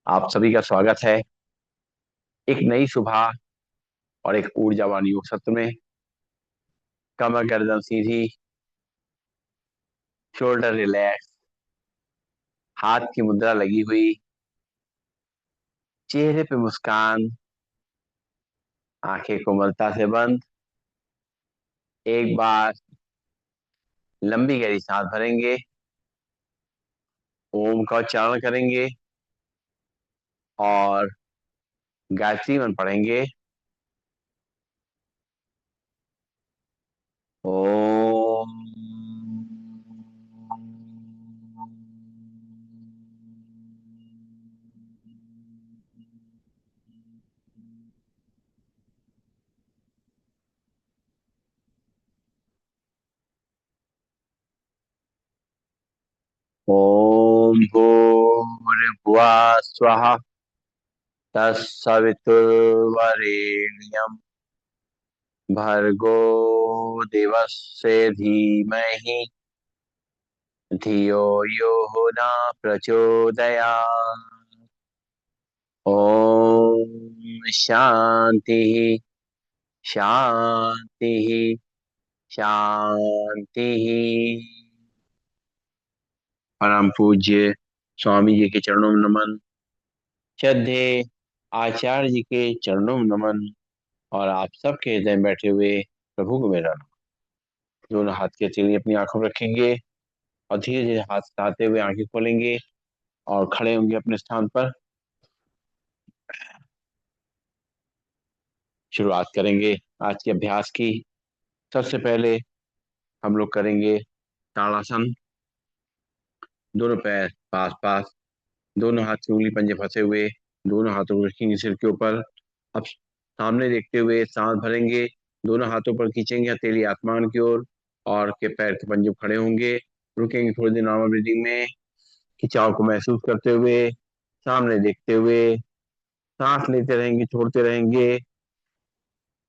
आप सभी का स्वागत है एक नई सुबह और एक ऊर्जावान योग सत्र में। कमर गर्दन सीधी, शोल्डर रिलैक्स, हाथ की मुद्रा लगी हुई, चेहरे पे मुस्कान, आंखें कोमलता से बंद। एक बार लंबी गहरी सांस भरेंगे, ओम का उच्चारण करेंगे और गायत्री मंत्र पढ़ेंगे। ओम ओम भूर्भुवः स्वः तत्सवितुर्वरेण्यं भर्गो देवस्य धीमहि धियो यो न प्रचोदयात्। ओम शांति शांति शांति। परम पूज्य स्वामी जी के चरणों में नमन। श्रद्धेय आचार्य जी के चरणों में नमन। और आप सबके हृदय में बैठे हुए प्रभु को मेरा नमन। दोनों हाथ के चलिए अपनी आंखों में रखेंगे और धीरे धीरे हाथ हटाते हुए आंखें खोलेंगे और खड़े होंगे अपने स्थान पर। शुरुआत करेंगे आज के अभ्यास की। सबसे पहले हम लोग करेंगे ताड़ासन। दोनों पैर पास पास, दोनों हाथ की उंगली पंजे फंसे हुए, दोनों हाथों को रखेंगे सिर के ऊपर। अब सामने देखते हुए सांस भरेंगे, दोनों हाथों पर खींचेंगे हथेली आसमान की ओर और के पैर के पंजे खड़े होंगे। रुकेंगे थोड़ी देर नॉर्मल ब्रीदिंग में, खिंचाव को महसूस करते हुए, सामने देखते हुए सांस लेते रहेंगे, छोड़ते रहेंगे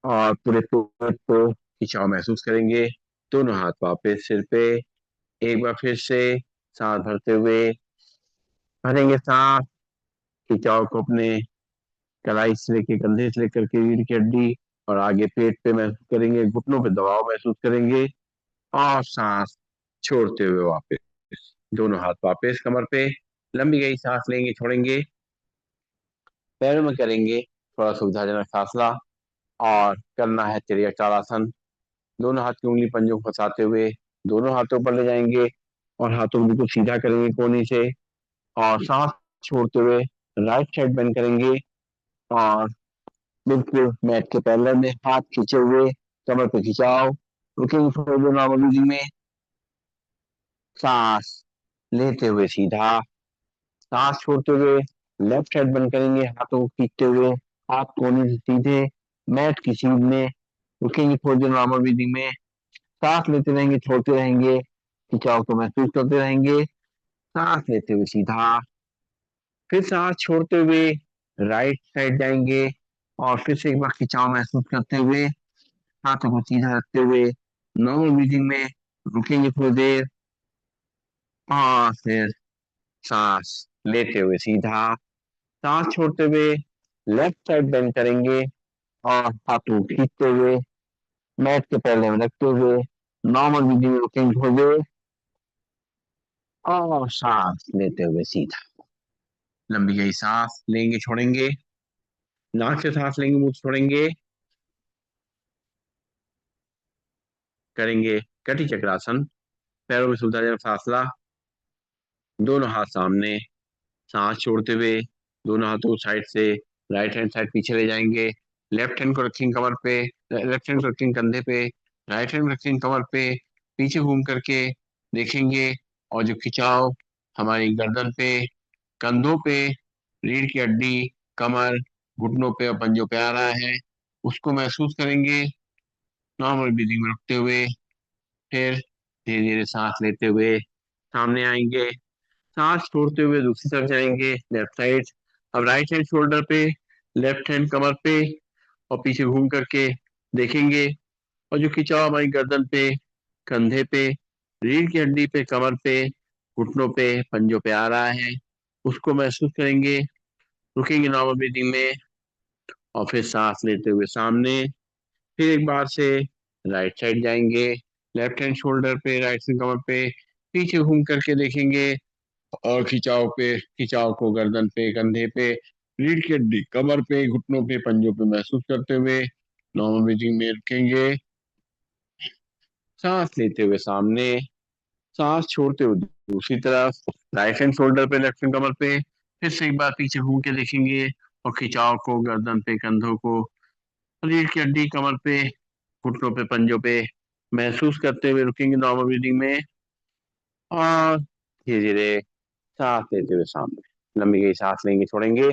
और पूरे पेट को खिंचाव महसूस करेंगे। दोनों हाथ वापस सिर पे। एक बार फिर से सांस भरते हुए भरेंगे सांस, खिंचाव को अपने कलाई से लेकर कंधे से लेकर के रीढ़ की हड्डी और आगे पेट पे महसूस करेंगे, घुटनों पे दबाव महसूस करेंगे और सांस छोड़ते हुए वापस दोनों हाथ वापस कमर पे। लंबी गई सांस लेंगे, छोड़ेंगे। पैरों में करेंगे थोड़ा सुविधाजनक फासला और करना है त्रियकालासन। दोनों हाथ की उंगली पंजों को फंसाते हुए दोनों हाथों पर ले जाएंगे और हाथों को बिल्कुल सीधा करेंगे कोहनी से और सांस छोड़ते हुए राइट साइड बेंड करेंगे और बिल्कुल मैट के पैरेलल में हाथ खींचे हुए कमर पे खिंचाव। रुकेंगे थोड़ी देर नॉर्मल ब्रीदिंग में, सांस लेते हुए सीधा, सांस छोड़ते हुए लेफ्ट साइड बंद करेंगे हाथों को खींचते हुए, हाथ कोने से सीधे मैट की सीध में। रुकेंगे थोड़ी देर नॉर्मल ब्रीदिंग में, सांस लेते रहेंगे, छोड़ते रहेंगे, खिंचाव को महसूस करते रहेंगे। सांस लेते हुए सीधा, फिर सांस छोड़ते हुए राइट साइड जाएंगे और फिर से एक बार खिंचाव महसूस करते हुए हाथों को सीधा रखते हुए नॉर्मल ब्रीदिंग में रुकेंगे थोड़ी देर और फिर सांस लेते हुए सीधा, सांस छोड़ते हुए लेफ्ट साइड बेंड करेंगे और हाथों को खींचते हुए मैट के पहले में रखते हुए नॉर्मल ब्रीदिंग में रुकेंगे थोड़ी देर और सांस लेते हुए सीधा। लंबी गई सांस लेंगे, छोड़ेंगे, नाक से सांस लेंगे, मुंह से छोड़ेंगे। करेंगे कटी चक्रासन। पैरों में सुविधाजनक फासला, दोनों हाथ सामने, सांस छोड़ते हुए दोनों हाथों को साइड से राइट हैंड साइड पीछे ले जाएंगे। लेफ्ट हैंड को रखेंगे कमर पे, लेफ्ट हैंड को रखेंगे कंधे पे, राइट हैंड रखेंगे कमर पे, पीछे घूम करके देखेंगे और जो खिंचाव हमारी गर्दन पे, कंधों पे, रीढ़ की हड्डी, कमर, घुटनों पे और पंजों पे आ रहा है उसको महसूस करेंगे नॉर्मल ब्रीदिंग में रखते हुए। फिर धीरे धीरे सांस लेते हुए सामने आएंगे, सांस छोड़ते हुए दूसरी तरफ जाएंगे लेफ्ट साइड। अब राइट हैंड शोल्डर पे, लेफ्ट हैंड कमर पे और पीछे घूम करके देखेंगे और जो खिंचाव हमारी गर्दन पे, कंधे पे, रीढ़ की हड्डी पे, कमर पे, घुटनों पे, पंजों पे आ रहा है उसको महसूस करेंगे रुकेंगे नॉर्मल ब्रीदिंग में, और फिर सांस लेते हुए सामने। फिर एक बार से राइट साइड जाएंगे, लेफ्ट हैंड शोल्डर पे, राइट हैंड कमर पे, पीछे घूम करके देखेंगे, और खिंचाव पे, खिंचाव को गर्दन पे, कंधे पे, रीढ़ की हड्डी, कमर पे, घुटनों पे, पंजों पे महसूस करते हुए नॉर्मल ब्रीदिंग में रुकेंगे। सांस लेते हुए सामने, सांस छोड़ते हुए दूसरी तरफ, राइट हैंड शोल्डर पे, लेफ्ट हैंड कमर पे, फिर से एक बार पीछे घूम के देखेंगे, और खिंचाव को गर्दन पे, कंधों को, रीढ़ की हड्डी, कमर पे, घुटनों पे, पंजों पे महसूस करते हुए रुकेंगे नॉर्मल ब्रीदिंग में। और धीरे धीरे सांस लेते हुए सामने, लंबी गई सांस लेंगे, छोड़ेंगे,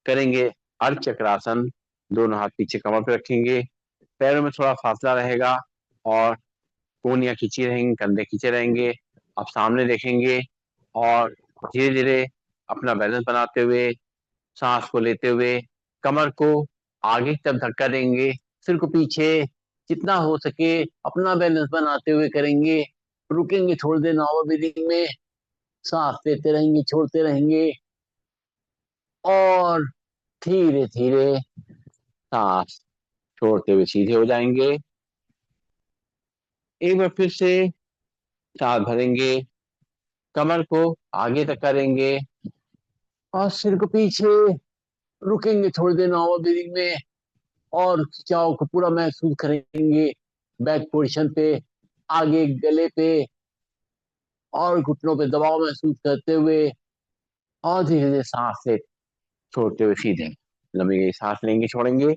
करेंगे अर्ध चक्रासन। दोनों हाथ पीछे कमर पे रखेंगे, पैरों में थोड़ा फासला रहेगा, और कोहनियां खींची रहेंगी, कंधे खींचे रहेंगे। अब सामने देखेंगे, और धीरे धीरे अपना बैलेंस बनाते हुए, सांस को लेते हुए कमर को आगे की तरफ धक्का देंगे, सिर को पीछे, जितना हो सके अपना बैलेंस बनाते हुए करेंगे। रुकेंगे थोड़ी देर नॉर्मल ब्रीदिंग में, सांस लेते रहेंगे, छोड़ते रहेंगे, और धीरे धीरे सांस छोड़ते हुए सीधे हो जाएंगे। एक बार फिर से सांस भरेंगे, कमर को आगे तक करेंगे, और सिर को पीछे, रुकेंगे थोड़ी देर नॉर्मल ब्रीदिंग में, और खिंचाव को पूरा महसूस करेंगे बैक पोजिशन पे, आगे गले पे, और घुटनों पे दबाव महसूस करते हुए, और धीरे धीरे सांस से छोड़ते हुए सीधे लंबी गई सांस लेंगे, छोड़ेंगे,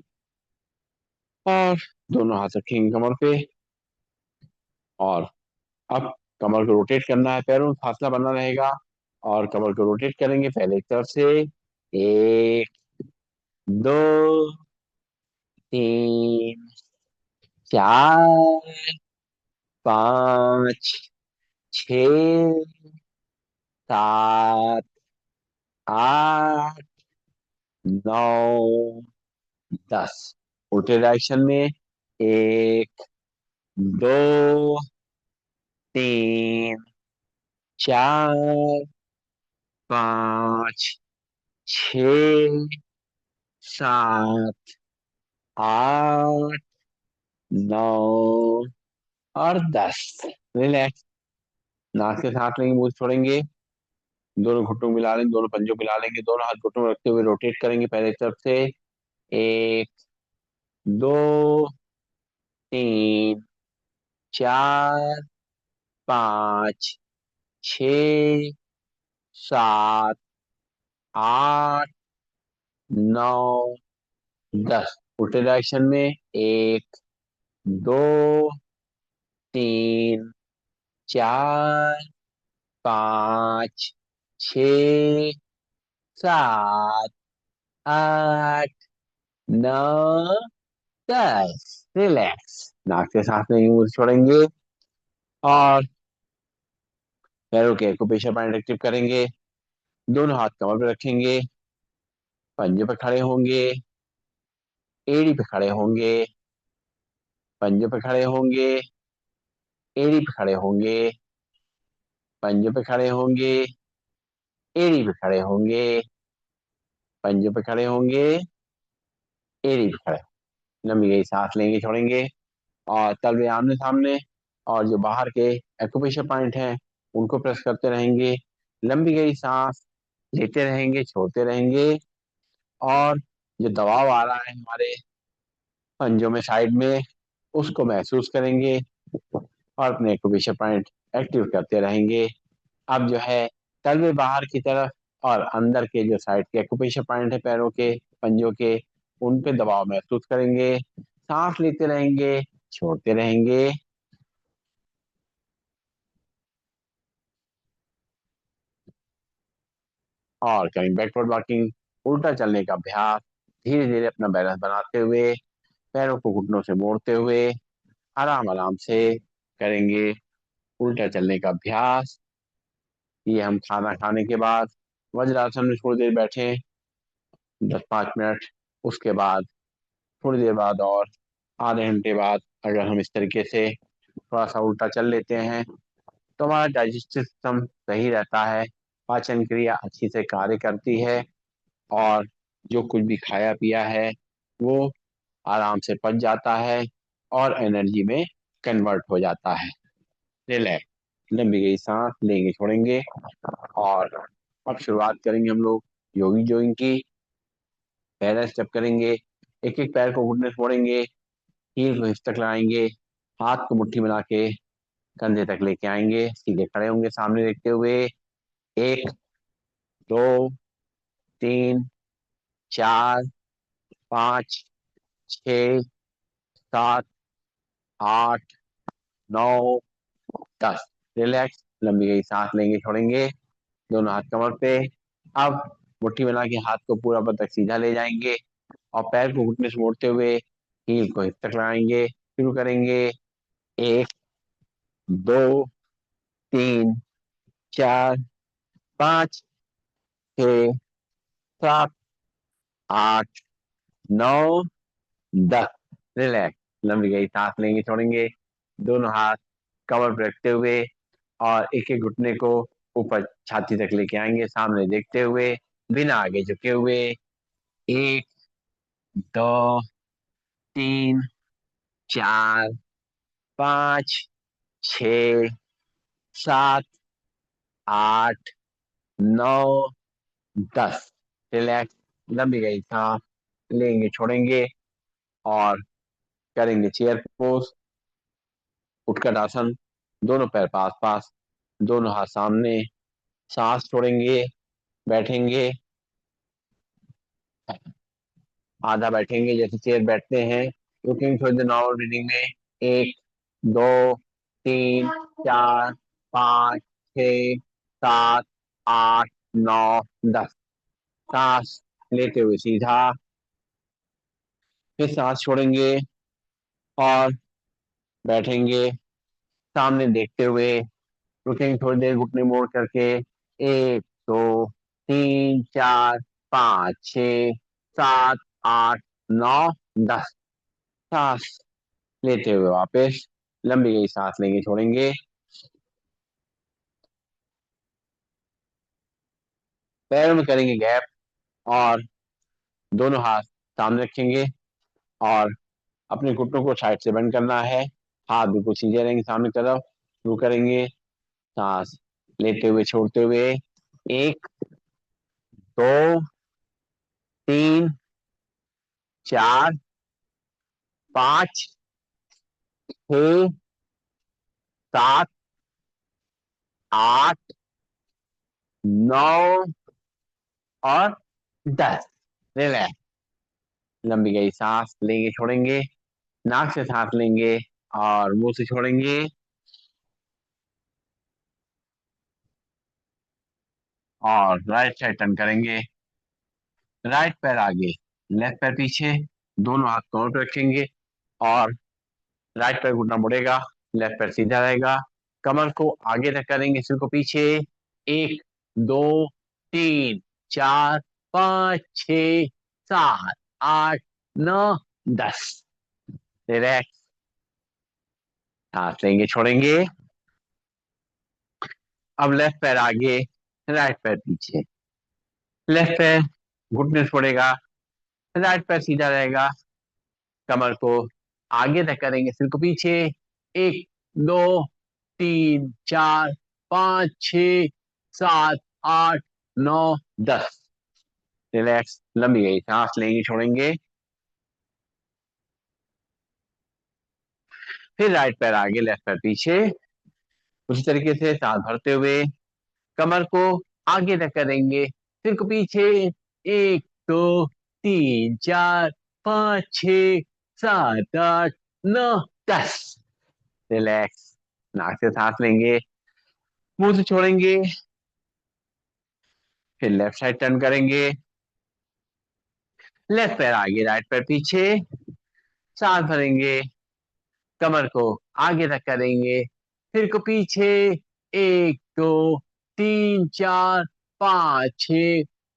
और दोनों हाथ रखेंगे कमर पे। और अब कमर को रोटेट करना है, पैरों में फासला बना रहेगा, और कमर को रोटेट करेंगे पहले एक तरफ से। एक, दो, तीन, चार, पाँच, छ, सात, आठ, नौ, 10। उल्टे डायरेक्शन में। एक, दो, तीन, चार, पाँच, छ, सात, आठ, नौ, और 10। रिलैक्स। नाक से सांस लेंगे, मुंह से छोड़ेंगे, दोनों घुटनों को मिला लेंगे, दोनों पंजों को मिला लेंगे, दोनों हाथ घुटनों में रखते हुए रोटेट करेंगे पहले की तरफ से। एक, दो, तीन, चार, पाँच, छ, सात, आठ, नौ, 10। उल्टे डायरेक्शन में। एक, दो, तीन, चार, पाँच, छ, सात, आठ, नौ, 10। रिलैक्स। नाक से सांस लेंगे, मुंह से छोड़ेंगे, और पैरों के एक्यूप्रेशर पॉइंट एक्टिव करेंगे। दोनों हाथ कमर पे रखेंगे, पंजे पे खड़े होंगे, एड़ी पे खड़े होंगे, पंजों पे खड़े होंगे, एड़ी पे खड़े होंगे, पंजों पे खड़े होंगे, एड़ी पे खड़े होंगे, पंजों पे खड़े होंगे, एड़ी पे खड़े। लंबी गई सांस लेंगे, छोड़ेंगे, और तलवे आमने सामने, और जो बाहर के एक्यूप्रेशर पॉइंट हैं उनको प्रेस करते रहेंगे। लंबी गई सांस लेते रहेंगे, छोड़ते रहेंगे, और जो दबाव आ रहा है हमारे पंजों में साइड में, उसको महसूस करेंगे, और अपने एक्यूप्रेशर पॉइंट एक्टिव करते रहेंगे। अब जो है तलवे बाहर की तरफ, और अंदर के जो साइड के एक्यूप्रेशर पॉइंट है पैरों के, पंजों के, उन पे दबाव महसूस करेंगे। सांस लेते रहेंगे, छोड़ते रहेंगे, और कहीं बैकवर्ड वॉकिंग, उल्टा चलने का अभ्यास। धीरे धीरे अपना बैलेंस बनाते हुए, पैरों को घुटनों से मोड़ते हुए आराम आराम से करेंगे उल्टा चलने का अभ्यास। ये हम खाना खाने के बाद वज्रासन में थोड़ी देर बैठे, 10-5 मिनट, उसके बाद थोड़ी देर बाद, और आधे घंटे बाद अगर हम इस तरीके से थोड़ा सा उल्टा चल लेते हैं, तो हमारा डाइजेस्टिव सिस्टम सही रहता है, पाचन क्रिया अच्छी से कार्य करती है, और जो कुछ भी खाया पिया है वो आराम से पच जाता है और एनर्जी में कन्वर्ट हो जाता है। रिलैक्स, लंबी गई सांस लेंगे छोड़ेंगे। और अब शुरुआत करेंगे हम लोग योगी जोगिंग की। पहला स्टेप करेंगे, एक एक पैर को घुटने से मोड़ेंगे, हील को हिप तक लाएंगे, हाथ को मुट्ठी बना के कंधे तक लेके आएंगे, सीधे खड़े होंगे सामने देखते हुए। एक, दो, तीन, चार, पाँच, छ, सात, आठ, नौ, 10। रिलैक्स, लंबी गई सांस लेंगे छोड़ेंगे, दोनों हाथ कमर पे। अब मुट्ठी बना के हाथ को पूरा बतख सीधा ले जाएंगे और पैर को घुटने से मोड़ते हुए हील को हिप तक लगाएंगे। शुरू करेंगे। एक, दो, तीन, चार, पाँच, छ, सात, आठ, नौ, 10। रिलैक्स, लंबी गई सांस लेंगे छोड़ेंगे, दोनों हाथ कमर पर रखते हुए और एक एक घुटने को ऊपर छाती तक लेके आएंगे सामने देखते हुए, बिना आगे झुके हुए। एक, दो, तीन, चार, पाँच, छ, सात, आठ, नौ, 10। रिलैक्स, लंबी गई सांस लेंगे छोड़ेंगे और करेंगे चेयर पोज, उठकर आसन। दोनों पैर पास पास, दोनों हाथ सामने, सांस छोड़ेंगे, बैठेंगे, आधा बैठेंगे जैसे चेयर बैठते हैं। रुकेंगे थोड़ी देर नॉर्मल ब्रीदिंग में। एक, दो, तीन, चार, पाँच, छ, सात, आठ, नौ, 10। सांस लेते हुए सीधा, फिर सांस छोड़ेंगे और बैठेंगे सामने देखते हुए। रुकेंगे थोड़ी देर घुटने मोड़ करके। एक, दो, तीन, चार, पाँच, छ, सात, आठ, नौ, 10। सांस लेते हुए वापस लंबी गई सांस लेंगे छोड़ेंगे। पैरों में करेंगे गैप और दोनों हाथ सामने रखेंगे और अपने घुटनों को साइड से बेंड करना है। हाथ बिल्कुल सीधे रहेंगे सामने की तरफ। शुरू करेंगे, सांस लेते हुए छोड़ते हुए। एक, दो, तीन, चार, पाँच, छ, सात, आठ, नौ और 10। रिलैक्स, लंबी गई सांस लेंगे छोड़ेंगे, नाक से सांस लेंगे और मुंह से छोड़ेंगे। और राइट साइड टर्न करेंगे, राइट पैर आगे, लेफ्ट पैर पीछे, दोनों हाथ कमर पे रखेंगे और राइट पैर घुटना मुड़ेगा, लेफ्ट पैर सीधा रहेगा। कमर को आगे तक करेंगे, सिर को पीछे। एक, दो, तीन, चार, पाँच, छ, सात, आठ, नौ, 10। रिलैक्स, सांस लेंगे छोड़ेंगे। अब लेफ्ट पैर आगे, राइट पैर पीछे, लेफ्ट पैर घुटने से पड़ेगा, राइट पैर सीधा रहेगा। कमर को आगे तक करेंगे, सिर को पीछे। एक, दो, तीन, चार, पाँच, छ, सात, आठ, नौ, 10। रिलैक्स, लंबी गई सांस लेंगे छोड़ेंगे। फिर राइट पैर आगे, लेफ्ट पैर पीछे, उसी तरीके से सांस भरते हुए कमर को आगे तक करेंगे, सिर को पीछे। एक, दो, तीन, चार, पाँच, छ, सात, आठ, नौ, 10। रिलैक्स, नाक से सांस लेंगे, मुंह से छोड़ेंगे। फिर लेफ्ट साइड टर्न करेंगे, लेफ्ट पैर आगे, राइट पैर पीछे, सांस भरेंगे, कमर को आगे तक करेंगे, सिर को पीछे। एक, दो, तीन, चार, पाँच, छ,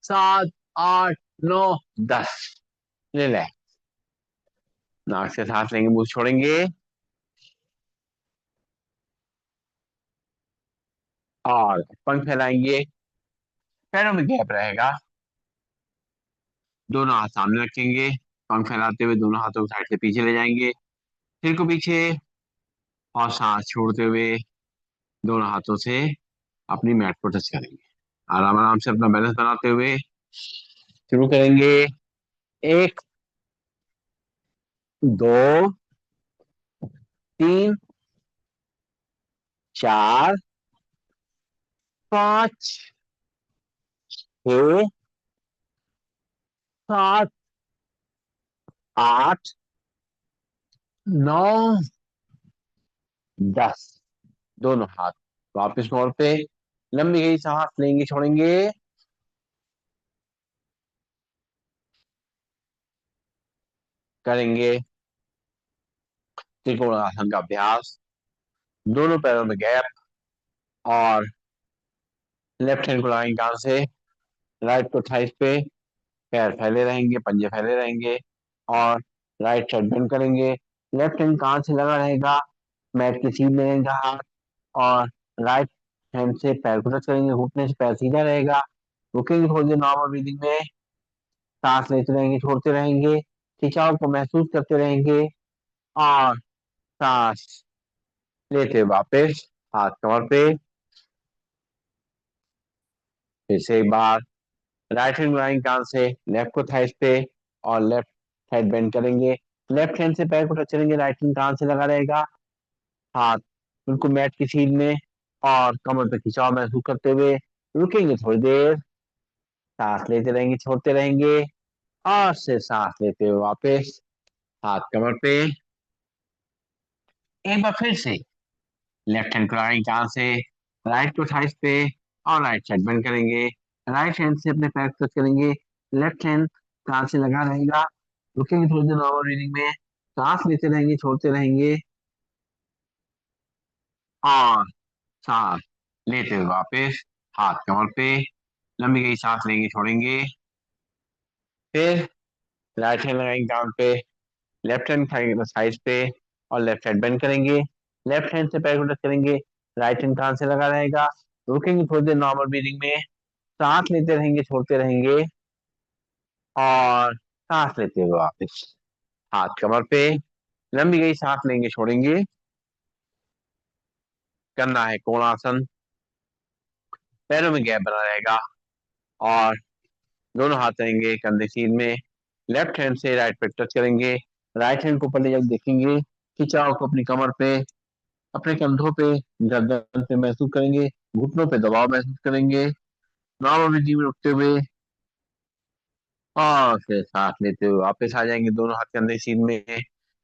सात, आठ, नौ, 10। रिलैक्स, नाक से सांस लेंगे, मुंह से छोड़ेंगे और पंख फैलाएंगे। पैरों में गैप रहेगा, दोनों हाथ सामने रखेंगे, पंख फैलाते हुए दोनों हाथों को साइड से पीछे ले जाएंगे, सिर को पीछे, और सांस छोड़ते हुए दोनों हाथों से अपनी मैट को टच करेंगे। आराम आराम से अपना बैलेंस बनाते हुए शुरू करेंगे। एक, दो, तीन, चार, पांच, छह, सात, आठ, नौ, 10। दोनों हाथ वापस मोड़ पे, लंबी गई सांस लेंगे छोड़ेंगे, करेंगे त्रिकोणासन का अभ्यास। दोनों पैरों में गैप, और लेफ्ट हैंड को लगाएंगे कान से, राइट को थाइस पे, पैर फैले रहेंगे, पंजे फैले रहेंगे, और राइट साइड बेंड करेंगे। लेफ्ट हैंड कान से लगा रहेगा, मैट के सीध में रहेगा हाथ, और राइट हैंड से पैर को टच करेंगे, घुटने से पैर सीधा रहेगा। रुकेंगे थोड़ी देर नॉर्मल ब्रीदिंग में, सांस लेते रहेंगे छोड़ते रहेंगे, खिंचाव को महसूस करते रहेंगे, और सांस लेते वापस हाथ कमर पे। फिर से एक बार राइट हैंड लगाएंगे कान से, लेफ्ट को थाइस पे, और लेफ्ट साइड बेंड करेंगे। लेफ्ट हैंड से पैर को टच करेंगे, राइट हैंड कान से लगा रहेगा, हाथ बिल्कुल मैट की सीध में, और कमर पे खिंचाव महसूस करते हुए रुकेंगे थोड़ी देर, सांस लेते रहेंगे छोड़ते रहेंगे, और से सांस लेते हुए वापस हाथ कमर पे। एक बार फिर से लेफ्ट हैंड को लगाएंगे कान से, राइट को थाइस पे, और राइट साइड बेंड करेंगे। राइट हैंड से अपने पैर को टच करेंगे, लेफ्ट हैंड कान से लगा रहेगा, रुकेंगे थोड़ी देर नॉर्मल रीडिंग में, सांस लेते रहेंगे छोड़ते रहेंगे, और सांस लेते हुए वापस हाथ कमर पे, लंबी गई सांस लेंगे छोड़ेंगे। फिर राइट हैंड लगाएंगे कान पे, लेफ्ट हैंड साइड पे, और लेफ्ट साइड बेंड करेंगे। लेफ्ट हैंड से पैर को टच करेंगे, राइट हैंड कान से लगा रहेगा, रुकेंगे थोड़ी देर नॉर्मल ब्रीदिंग में, सांस लेते रहेंगे छोड़ते रहेंगे, और सांस लेते हुए वापस हाथ कमर पे, लंबी गई सांस लेंगे छोड़ेंगे। करना है कोणासन, पैरों में गैप बना रहेगा, और दोनों हाथ रहेंगे कंधे सीध में, लेफ्ट हैंड से राइट पे टच करेंगे, राइट हैंड को ऊपर ले जाकर देखेंगे, खिंचाव को अपनी कमर पे, अपने कंधों पे, गर्दन पे महसूस करेंगे, घुटनों पे दबाव महसूस करेंगे, नॉर्मल ब्रीदिंग में रुकते हुए, और फिर सांस लेते हुए वापस आ जाएंगे दोनों हाथ कंधे सीध में।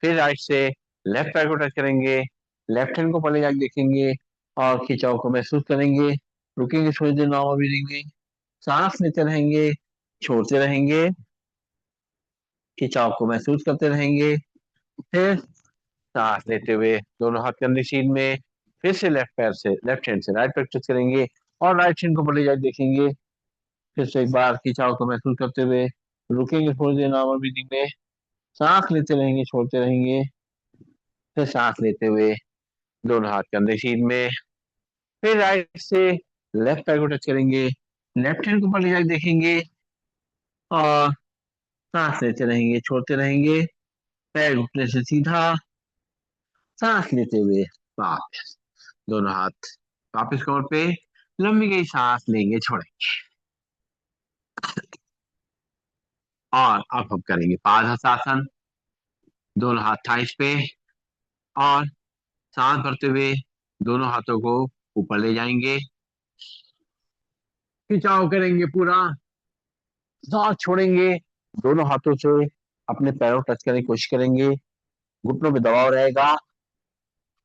फिर राइट से लेफ्ट पैर को टच करेंगे, लेफ्ट हैंड को पहले जाके देखेंगे, और खिंचाव को महसूस करेंगे, रुकेंगे थोड़ी देर नॉर्मल ब्रीदिंग में, सांस लेते रहेंगे छोड़ते रहेंगे, खिंचाव को महसूस करते रहेंगे। फिर सांस लेते हुए दोनों हाथ कंधे सीध में, फिर से लेफ्ट हैंड से राइट पैर टच करेंगे, और राइट हैंड को पहले जाके देखेंगे, फिर से एक बार खिंचाव को महसूस करते हुए रुकेंगे थोड़ी देर नॉर्मल ब्रीदिंग में, सांस लेते रहेंगे छोड़ते रहेंगे। फिर सांस लेते हुए दोनों हाथ कंधे सीध में, फिर राइट से लेफ्ट पैर को टच करेंगे, लेफ्ट हैंड को ऊपर ले जाके देखेंगे, और सांस लेते रहेंगे छोड़ते रहेंगे, पैर घुटने से सीधा, सांस लेते हुए वापस दोनों हाथ वापस कमर पे, लंबी गई सांस लेंगे छोड़ेंगे। और अब हम करेंगे पादहस्तासन, दोनों हाथ थाइस पे, और सांस भरते हुए दोनों हाथों को ऊपर ले जाएंगे, खिंचाव करेंगे पूरा, सांस छोड़ेंगे, दोनों हाथों से अपने पैरों टच करने की कोशिश करेंगे, घुटनों पे दबाव रहेगा,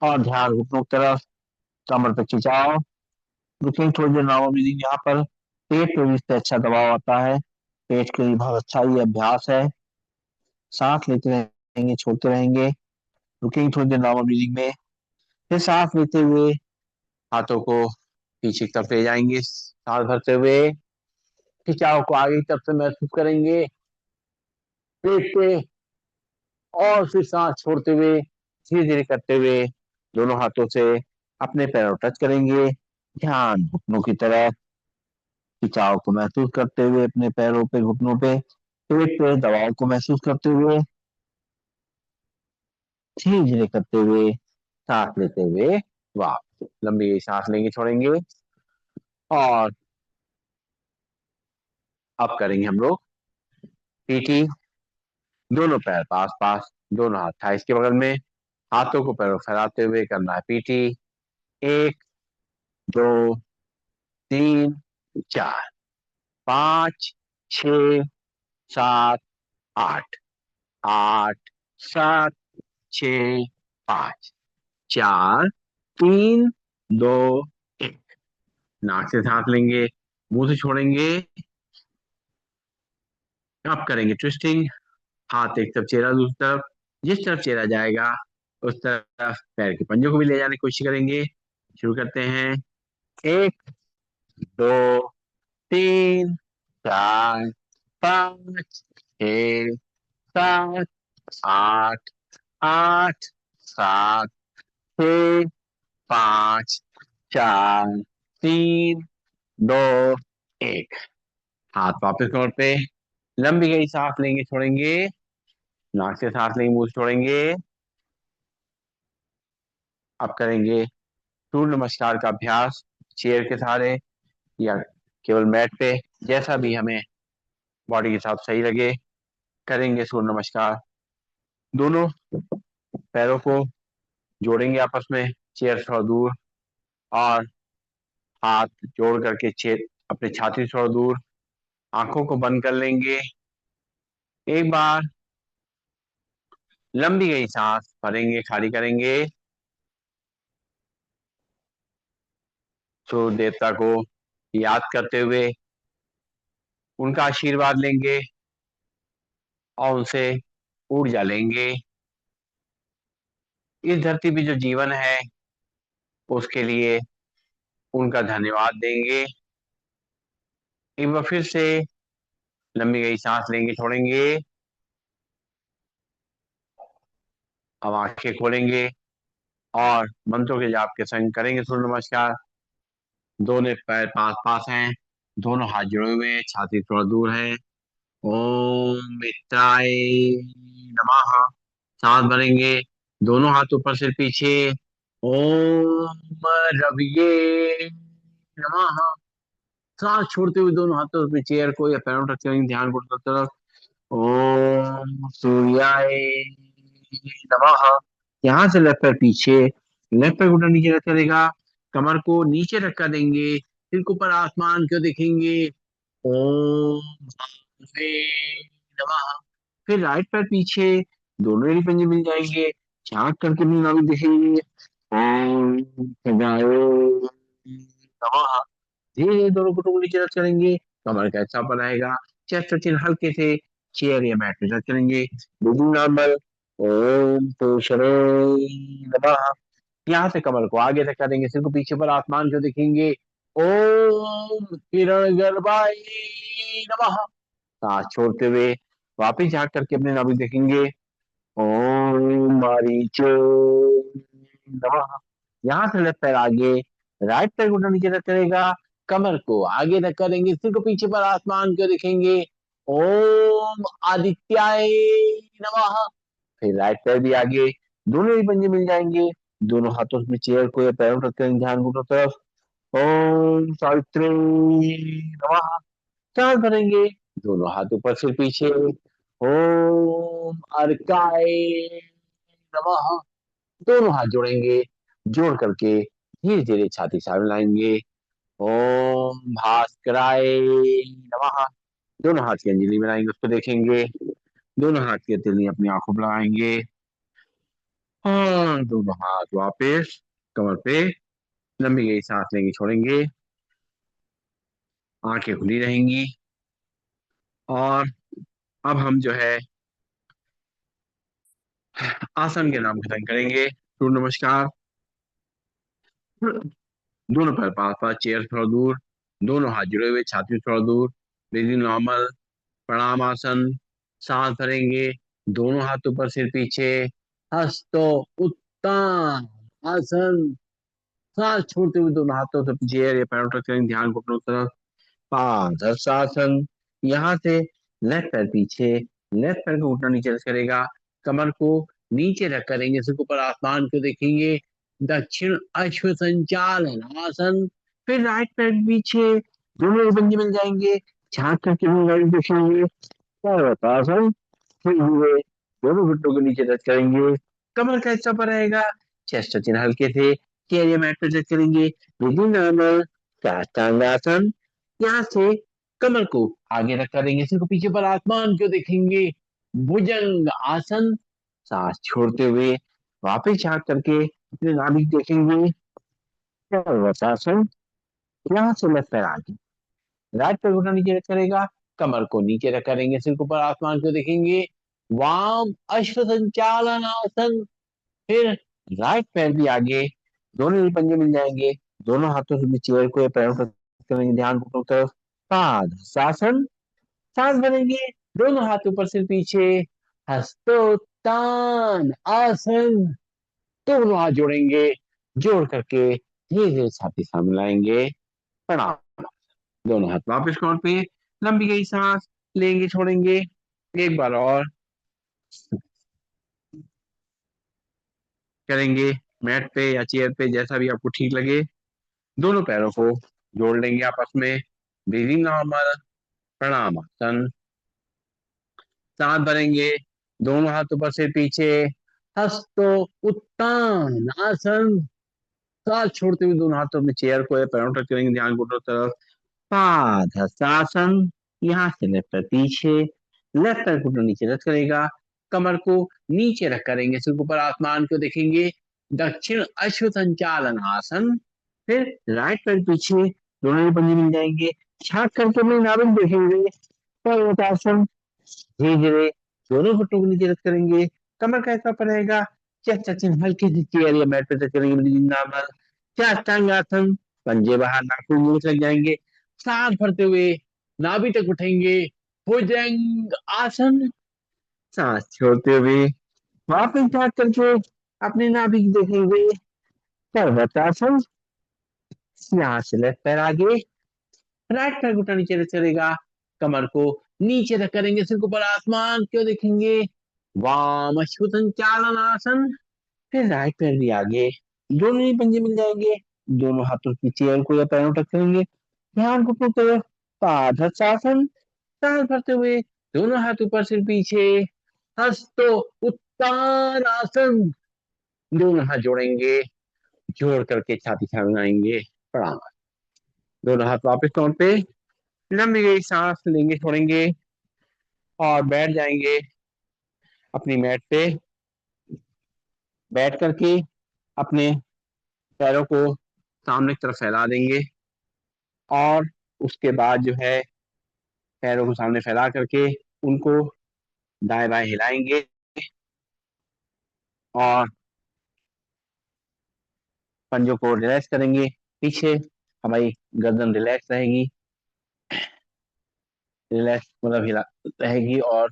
और ध्यान घुटनों की तरफ, कमर पे खिंचाव, रुकेंगे थोड़ी देर नॉर्मल ब्रीदिंग। यहाँ पर पेट पे भी इससे अच्छा दबाव आता है, पेट के लिए बहुत अच्छा ये अभ्यास है। सांस लेते रहेंगे छोड़ते रहेंगे, रुकेंगे थोड़ी देर नॉर्मल ब्रीदिंग में, फिर सांस लेते हुए हाथों को पीछे की तरफ ले जाएंगे, सांस भरते हुए खिंचाव को आगे की तरफ से महसूस करेंगे पेट पे, और फिर सांस छोड़ते हुए धीरे धीरे करते हुए दोनों हाथों से अपने पैरों टच करेंगे, ध्यान घुटनों की तरफ, खिंचाव को महसूस करते हुए अपने पैरों पे घुटनों पे, पेट पे दबाव को महसूस करते हुए धीरे धीरे करते हुए सांस लेते हुए वापस लंबी सांस लेंगे, छोड़ेंगे। और अब करेंगे हम लोग पीटी। दोनों पैर पास पास, दोनों हाथ थाइस के बगल में, हाथों को पैरों फैलाते हुए करना है पीटी। एक, दो, तीन, चार, पाँच, छ, सात, आठ, आठ, सात, छ, पाँच, चार, तीन, दो, एक। नाक से सांस लेंगे, मुंह से छोड़ेंगे। अब करेंगे ट्विस्टिंग। हाथ एक तरफ, चेहरा दूसरी तरफ। जिस तरफ चेहरा जाएगा उस तरफ पैर के पंजों को भी ले जाने की कोशिश करेंगे। शुरू करते हैं। एक, दो, तीन, चार, पाँच, छः, सात, आठ, आठ, सात, छः, पाँच, चार, तीन, दो, एक। हाथ वापस कमर पे। लंबी गई सांस लेंगे, छोड़ेंगे। नाक से सांस लेंगे, मुंह से छोड़ेंगे। अब करेंगे सूर्य नमस्कार का अभ्यास, चेयर के सहारे या केवल मैट पे, जैसा भी हमें बॉडी के हिसाब सही लगे। करेंगे सूर्य नमस्कार। दोनों पैरों को जोड़ेंगे आपस में, चेयर से थोड़ा दूर। और हाथ जोड़ करके चेयर अपने छाती से थोड़ा दूर। आंखों को बंद कर लेंगे। एक बार लंबी गई सांस भरेंगे, खाली करेंगे। सूर्य देवता को याद करते हुए उनका आशीर्वाद लेंगे और उनसे ऊर्जा लेंगे। इस धरती पे जो जीवन है उसके लिए उनका धन्यवाद देंगे। एक बार फिर से लंबी गई सांस लेंगे, छोड़ेंगे। अब आंखें खोलेंगे और मंत्रों के जाप के संग करेंगे सूर्य नमस्कार। दोनों पैर पास पास हैं, दोनों हाथ जुड़े हुए हैं, छाती थोड़ा दूर है। ओम मित्राय नमः। सांस भरेंगे, दोनों हाथ ऊपर से पीछे। ओम रविये नमः। सांस छोड़ते हुए दोनों हाथों से चेयर को या पैरों तक करेंगे, ध्यान को तरफ। ओम सूर्याय नमः। यहाँ से लेफ्ट पैर पीछे, लेफ्ट पैर घुटना नीचे रख करेगा। कमर को नीचे रखकर देंगे, सिर को ऊपर आसमान को देखेंगे। ओम भानुवे नमः। फिर राइट पैर पीछे, दोनों एड़ी पंजे मिल जाएंगे। झांक करके अपनी नाभि देखेंगे। ओम सदाए नमः। धीरे धीरे दोनों घुटनों को नीचे रख करेंगे। कमर का हिस्सा बनाएगा। चेस्ट और चिन हल्के से चेयर या मैट पे रख करेंगे। बिल्कुल नॉर्मल। ओम पुरुषरे नमः। यहाँ से कमर को आगे तक करेंगे, सिर को पीछे पर आसमान को देखेंगे। ओम किरण गर्भाय नमः। सांस छोड़ते हुए वापिस झांक करके अपने नाभि देखेंगे। ओम मारीचो नमः। यहाँ से लेफ्ट पैर आगे, राइट पैर घुटना नीचे रख करेगा। कमर को आगे तक करेंगे, सिर को पीछे पर आसमान को देखेंगे। ओम आदित्याय नमः। फिर राइट पैर भी आगे, दोनों ही पंजे मिल जाएंगे। दोनों हाथों से चेयर को या पैरों तक करेंगे, ध्यान घुटनों तरफ। ओम सावित्री नमः। सांस भरेंगे, दोनों हाथ ऊपर से पीछे। ओम अर्काय नमः। दोनों हाथ जोड़ेंगे, जोड़ करके धीरे धीरे छाती सामने लाएंगे। ओम भास्कराय नमः। दोनों हाथ की अंजलि बनाएंगे, उसको देखेंगे। दोनों हाथ की हथेली अपनी आंखों पर लगाएंगे। और दोनों हाथ वापस कमर पे। लंबी गई सांस लेंगे, छोड़ेंगे। आंखें खुली रहेंगी। और अब हम जो है आसन के नाम खत्म करेंगे। सूर्य नमस्कार। दोनों पैर पास पास, चेयर से थोड़ा दूर। दोनों हाथ जुड़े हुए, छाती से थोड़ा दूर। Breathing normal. प्रणाम आसन। सांस भरेंगे, दोनों हाथ ऊपर, सिर पीछे। हस्तो उत्तम आसन। सांस छोड़ते हुए दोनों हाथों से चेयर या पैरों तक करेंगे, ध्यान को अपनी तरफ। पादहस्त आसन। यहाँ से लेफ्ट पैर पीछे, लेफ्ट पैर को घुटना नीचे रख करेगा, कमर को नीचे रख करेंगे, सिर के ऊपर आसमान को देखेंगे, दक्षिण अश्व संचालन आसन। फिर राइट पैर पीछे, दोनों पंजे मिल जाएंगे, झांक करके भी गाड़ी देखेंगे, पर्वतासन। फिर हुए दोनों घुटनों को नीचे टच करेंगे, कमर का हिस्सा पर रहेगा, चेस्ट चिन्ह हल्के से, चेहरे या मैट पर टच करेंगे, नॉर्मल साष्टांगासन। यहाँ से कमर को आगे रख करेंगे, सिर को पीछे पर आसमान को देखेंगे, भुजंग आसन। सांस छोड़ते हुए वापस झांक करके अपने नाभि को देखेंगे, पर्वतासन। यहाँ से लेफ्ट पैर आगे, राइट पैर घुटना नीचे रख करेगा, कमर को नीचे रख करेंगे, सिर को ऊपर आसमान को देखेंगे, वाम अश्व संचालन आसन। फिर राइट पैर भी आगे, दोनों ही पंजे मिल जाएंगे, दोनों हाथों से भी चेयर को या पैरों पर करेंगे, ध्यान घुटनों की तरफ, पादहस्तासन। सांस भरेंगे, दोनों हाथ ऊपर से पीछे, हस्तोत्तान आसन। दोनों हाथ जोड़ेंगे, जोड़ करके धीरे धीरे छाती सामने लाएंगे, प्रणाम। दोनों हाथ वापस कौन पे, लंबी गई सांस लेंगे, छोड़ेंगे, एक बार और करेंगे, मैट पे या चेयर पे जैसा भी आपको ठीक लगे। दोनों पैरों को जोड़ लेंगे आपस में, ब्रीदिंग नॉर्मल, प्रणाम आसन। सांस भरेंगे, दोनों हाथ ऊपर से पीछे, हस्तो उत्तान आसन। सांस छोड़ते हुए दोनों हाथों में चेयर को या पैरों तक करेंगे, ध्यान घुटनों तरफ, पादहस्तासन। यहाँ से लेफ्ट पैर पीछे, लेफ्ट पैर घुटना नीचे रख करेगा, कमर को नीचे रख करेंगे, सिर ऊपर आसमान को देखेंगे, दक्षिण अश्व संचालन आसन। फिर राइट पैर पीछे, दोनों ही पंजे मिल जाएंगे, छाक करके अपनी नाभिक देखेंगे, पर्वतासन। धीरे धीरे दोनों घुटनों को नीचे रख करेंगे, कमर का हिस्सा पर रहेगा, चेस्ट चिन्ह हल्के से चेयर या मैट पे टच करेंगे, नॉर्मल साष्टांगासन। पंजे बाहर, नाखून मुंह लग जाएंगे, सांस भरते हुए नाभि तक उठेंगे, भुजंग आसन। सांस छोड़ते हुए वापस झाँक करके अपने नाभि को देखेंगे, पर्वतासन। यहाँ से लेफ्ट पैर आगे, राइट पैर घुटना नीचे रख करेगा, कमर को नीचे रख करेंगे, सिर को ऊपर आसमान क्यों देखेंगे, वाम अश्व संचालन आसन। फिर राइट पैर भी आगे, दोनों ही पंजे मिल जाएंगे, दोनों हाथों की चेयर को या पैरों तक करेंगे, ध्यान घुटनों तरफ, पादहस्तासन। सांस भरते हुए दोनों हाथ ऊपर सिर पीछे, हस्तो उत्तान आसन। दोनों हाथ जोड़ेंगे, जोड़ करके छाती सामने, प्रणाम। दोनों हाथ वापस तौर पे, लंबी गई सांस लेंगे, छोड़ेंगे और बैठ जाएंगे अपनी मैट पे। बैठ करके अपने पैरों को सामने की तरफ फैला देंगे और उसके बाद जो है पैरों को सामने फैला करके उनको दाएं बाएं हिलाएंगे और पंजों को रिलैक्स करेंगे, पीछे हमारी गर्दन रिलैक्स रहेगी, रिलैक्स मतलब हिला रहेगी, और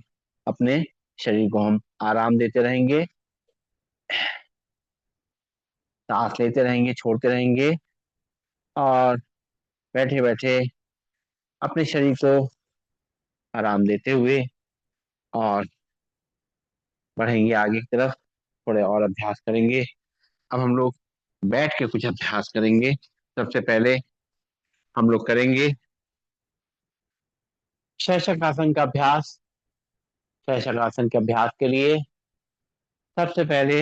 अपने शरीर को हम आराम देते रहेंगे, सांस लेते रहेंगे, छोड़ते रहेंगे और बैठे बैठे अपने शरीर को आराम देते हुए और बढ़ेंगे आगे की तरफ, थोड़े और अभ्यास करेंगे। अब हम लोग बैठ के कुछ अभ्यास करेंगे। सबसे पहले हम लोग करेंगे शीर्षक आसन का अभ्यास। शीर्षक आसन के अभ्यास के लिए सबसे पहले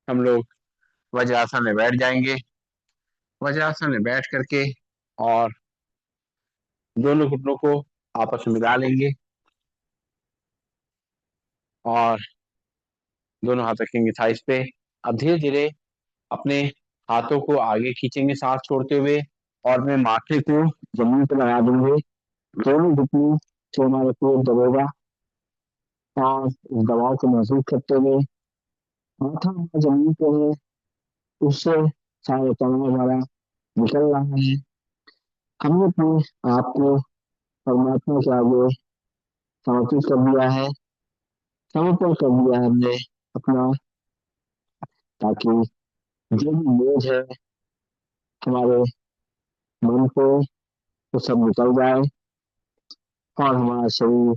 हम लोग वज्रासन में बैठ जाएंगे। वज्रासन में बैठ करके और दोनों घुटनों को आपस में मिला लेंगे और दोनों हाथ रखेंगे थाइस पे। अब धीरे धीरे अपने हाथों को आगे खींचेंगे सांस छोड़ते हुए और अपने माथे को जमीन पर लगा देंगे, दोनों घुटनों से हमारे पेट दबेगा, सांस इस दबाव को महसूस करते हुए माथा हमारा जमीन पर है, उससे सारा तनाव हमारा निकल रहा है। हमने अपने आप को परमात्मा के आगे समर्पित कर दिया है, समर्पण कर दिया है हमने अपना, ताकि जो भी बोझ है हमारे मन को वो सब निकल जाए और हमारा शरीर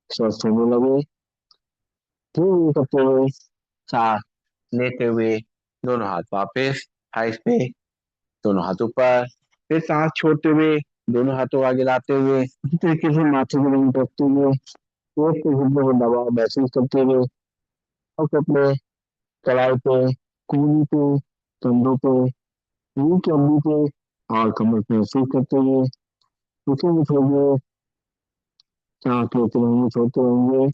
स्वस्थ होने लगे। फिर ये करते हुए सांस लेते हुए दोनों हाथ वापस थाइस पे, दोनों हाथ ऊपर, फिर सांस छोड़ते हुए दोनों हाथों को आगे लाते हुए इसी तरीके से माथे को नहीं रखते हुए पेट के घुटनों को दबाव महसूस करते हुए और अपने कलाई पे, कूल्ही पे, कंधों पे, रीढ़ की हड्डी पे और कमर पे महसूस करते हुए रुकेंगे थोड़ी देर, सांस लेते रहेंगे, छोड़ते रहेंगे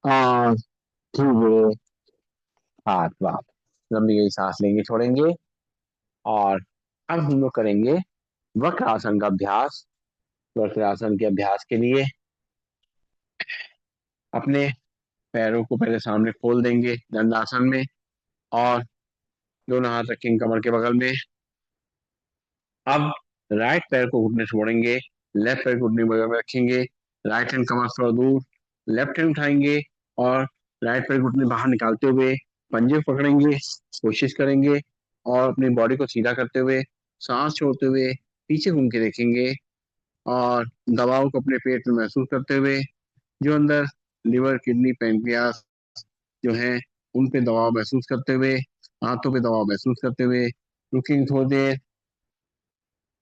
और धीरे धीरे हाथ वापस लंबी गई सांस लेंगे, छोड़ेंगे। और अब हम लोग करेंगे वक्र आसन का अभ्यास। वक्र आसन के अभ्यास के लिए अपने पैरों को पहले सामने खोल देंगे दंडासन में, और दोनों हाथ रखेंगे कमर के बगल में। अब राइट पैर को घुटने से मोड़ेंगे, लेफ्ट पैर को घुटने के बगल में रखेंगे, राइट हैंड कमर से थोड़ा दूर, लेफ्ट हैंड उठाएंगे और राइट पैर घुटने बाहर निकालते हुए पंजे पकड़ेंगे, कोशिश करेंगे और अपनी बॉडी को सीधा करते हुए सांस छोड़ते हुए पीछे घूम के देखेंगे और दबाव को अपने पेट में महसूस करते हुए जो अंदर लिवर, किडनी, पेनक्रियास जो है उन पे दबाव महसूस करते हुए, हाथों पे दबाव महसूस करते हुए रुकेंगे थोड़ी देर।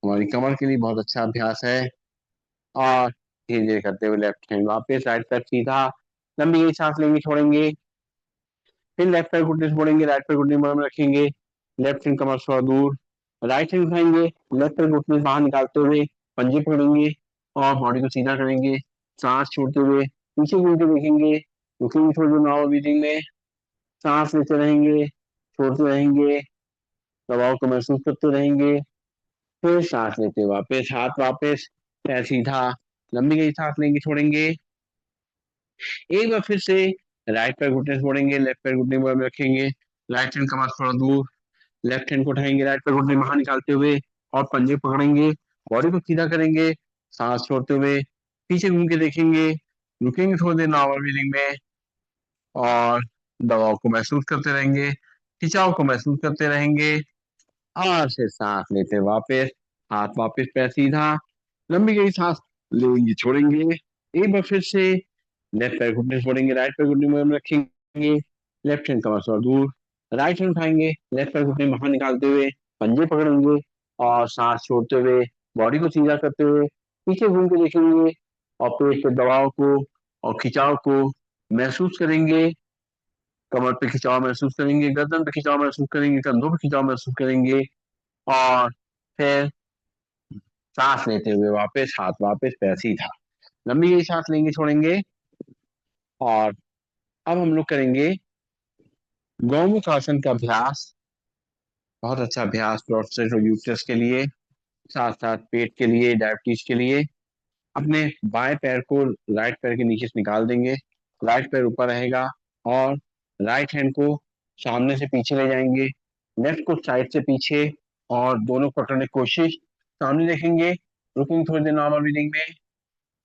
हमारी कमर के लिए बहुत अच्छा अभ्यास है। और धीरे धीरे करते हुए लेफ्ट हैंड वापस, राइट पैर सीधा, लंबी गई सांस लेंगे, छोड़ेंगे, फिर लेफ्ट पैर घुटने से मोड़ेंगे, राइट पैर घुटने में रखेंगे, लेफ्ट हैंड कमर थोड़ा दूर, राइट हैंड उठाएंगे, लेफ्ट पैर घुटने से बाहर निकालते हुए पंजे पकड़ेंगे और बॉडी को सीधा करेंगे, सांस छोड़ते हुए पीछे घूम के देखेंगे, रुकेंगे थोड़ी देर नॉर्मल ब्रीदिंग में, सांस लेते रहेंगे, छोड़ते रहेंगे, दबाव को महसूस करते रहेंगे, फिर सांस लेते वापस, हाथ वापस, पैर सीधा, लंबी गई सांस लेंगे, छोड़ेंगे। एक बार फिर से राइट पैर घुटने से मोड़ेंगे, लेफ्ट पैर घुटने में रखेंगे, राइट हैंड कमर थोड़ा दूर, लेफ्ट हैंड को उठाएंगे, राइट पैर घुटने बाहर निकालते हुए और पंजे पकड़ेंगे, बॉडी को सीधा करेंगे, सांस छोड़ते हुए पीछे घूम के देखेंगे, रुकेंगे थोड़ी देर नॉर्मल ब्रीदिंग में और दबाव को महसूस करते रहेंगे, खिंचाव को महसूस करते रहेंगे और फिर सांस लेते वापस, हाथ वापस, पैर सीधा, लंबी गई सांस लेंगे, छोड़ेंगे। एक बार फिर से लेफ्ट पैर घुटने से छोड़ेंगे, राइट पैर घुटने में रखेंगे, लेफ्ट हैंड कमर से दूर, राइट हैंड उठाएंगे, लेफ्ट पैर घुटने बाहर निकालते हुए पंजे पकड़ेंगे और सांस छोड़ते हुए बॉडी को सीधा करते हुए पीछे घूम के देखेंगे और पेट के दबाव को और खिंचाव को महसूस करेंगे, कमर पे खिंचाव महसूस करेंगे, गर्दन पे खिंचाव महसूस करेंगे, कंधों पे खिंचाव महसूस करेंगे और फिर सांस लेते हुए वापस, हाथ वापस, पैर सीधा, लंबी गई सांस लेंगे, छोड़ेंगे। और अब हम लोग करेंगे गौमुख आसन का अभ्यास। बहुत अच्छा अभ्यास प्रोस्टेट और यूट्रस के लिए, साथ साथ पेट के लिए, डायबिटीज के लिए। अपने बाएं पैर को राइट पैर के नीचे से निकाल देंगे, राइट पैर ऊपर रहेगा और राइट हैंड को सामने से पीछे ले जाएंगे, लेफ्ट को साइड से पीछे और दोनों पकड़ने की कोशिश, सामने देखेंगे, रुकेंगे थोड़ी देर नॉर्मल ब्रीदिंग में,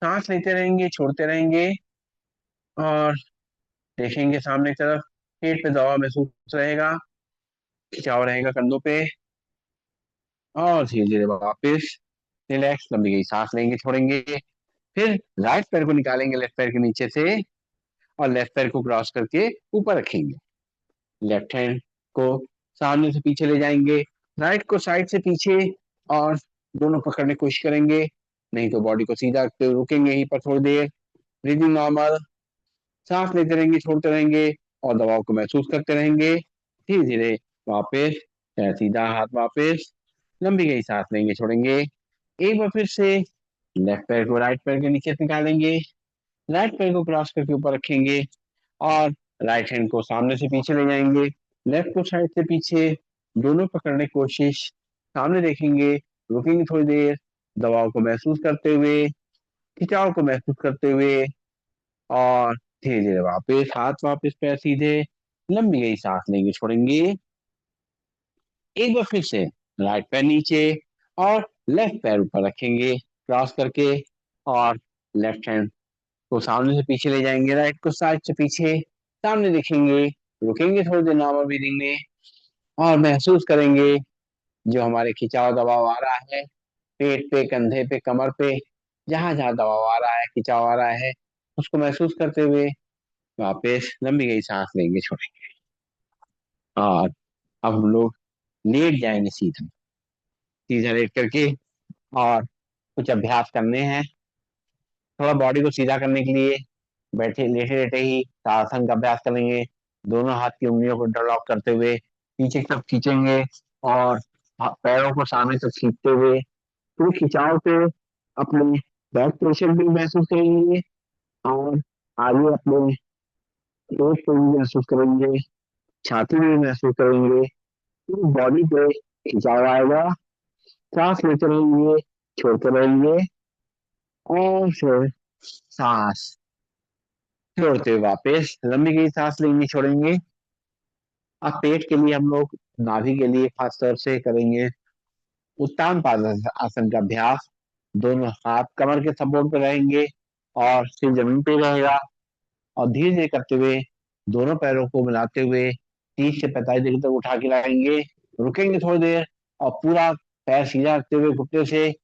सांस लेते रहेंगे, छोड़ते रहेंगे और देखेंगे सामने की तरफ, पेट पे दबाव महसूस रहेगा, खिंचाव रहेगा कंधों पे और धीरे धीरे वापस रिलैक्स, लंबी गई सांस लेंगे, छोड़ेंगे, फिर राइट पैर को निकालेंगे लेफ्ट पैर के नीचे से और लेफ्ट पैर को क्रॉस करके ऊपर रखेंगे, लेफ्ट हैंड को सामने से पीछे ले जाएंगे, राइट को साइड से पीछे और दोनों पकड़ने की कोशिश करेंगे, नहीं तो बॉडी को सीधा रखते हुए रुकेंगे यहीं पर थोड़ी देर, ब्रीदिंग नॉर्मल, सांस लेते रहेंगे, छोड़ते रहेंगे और दबाव को महसूस करते रहेंगे, धीरे धीरे वापस, सीधा हाथ वापस, लंबी गई सांस लेंगे, छोड़ेंगे। एक बार फिर से लेफ्ट पैर को राइट पैर के नीचे से निकालेंगे, राइट पैर को क्रॉस करके ऊपर रखेंगे और राइट हैंड को सामने से पीछे ले जाएंगे, लेफ्ट को साइड से पीछे, दोनों पकड़ने की कोशिश, सामने देखेंगे, रुकेंगे थोड़ी देर, दबाव को महसूस करते हुए, खिंचाव को महसूस करते हुए और धीरे धीरे वापस, हाथ वापस, पैर सीधे, लंबी गई सांस लेंगे, छोड़ेंगे। एक बार फिर से राइट पैर नीचे और लेफ्ट पैर ऊपर रखेंगे क्रॉस करके और लेफ्ट हैंड को सामने से पीछे ले जाएंगे, राइट को साइड से पीछे, सामने देखेंगे, रुकेंगे थोड़ी देर नॉर्मल ब्रीदिंग में और महसूस करेंगे जो हमारे खिंचाव दबाव आ रहा है पेट पे, कंधे पे, कमर पे, जहां जहां दबाव आ रहा है, खिंचाव आ रहा है, उसको महसूस करते हुए वापस लंबी गई सांस लेंगे, छोड़ेंगे। और अब हम लोग लेट जाएंगे सीधा, सीधा लेट करके, और कुछ अभ्यास करने हैं। थोड़ा बॉडी को सीधा करने के लिए बैठे लेटे लेटे ही ताड़ासन का अभ्यास करेंगे। दोनों हाथ की उंगलियों को इंटरलॉक करते हुए पीछे की तरफ खींचेंगे, और पैरों को सामने तक खींचते हुए पूरे खिंचाव से अपने बैक प्रेशर भी महसूस करेंगे, और आगे अपने पेट को भी महसूस करेंगे, छाती में भी महसूस करेंगे। पूरी बॉडी पे खिंचाव आएगा। सांस लेते रहेंगे, छोड़ते रहेंगे, और फिर सांस छोड़ते हुए वापस लंबी गई सांस लेंगे, छोड़ेंगे। अब पेट के लिए हम लोग नाभि के लिए खास तौर से करेंगे उत्तान आसन का अभ्यास। दोनों हाथ कमर के सपोर्ट पे रहेंगे, और सिर जमीन पे रहेगा। और धीरे धीरे करते हुए दोनों पैरों को मिलाते हुए 30 से 45 डिग्री तक उठा के लाएंगे। रुकेंगे थोड़ी देर, और पूरा पैर सीधा रखते हुए घुटने से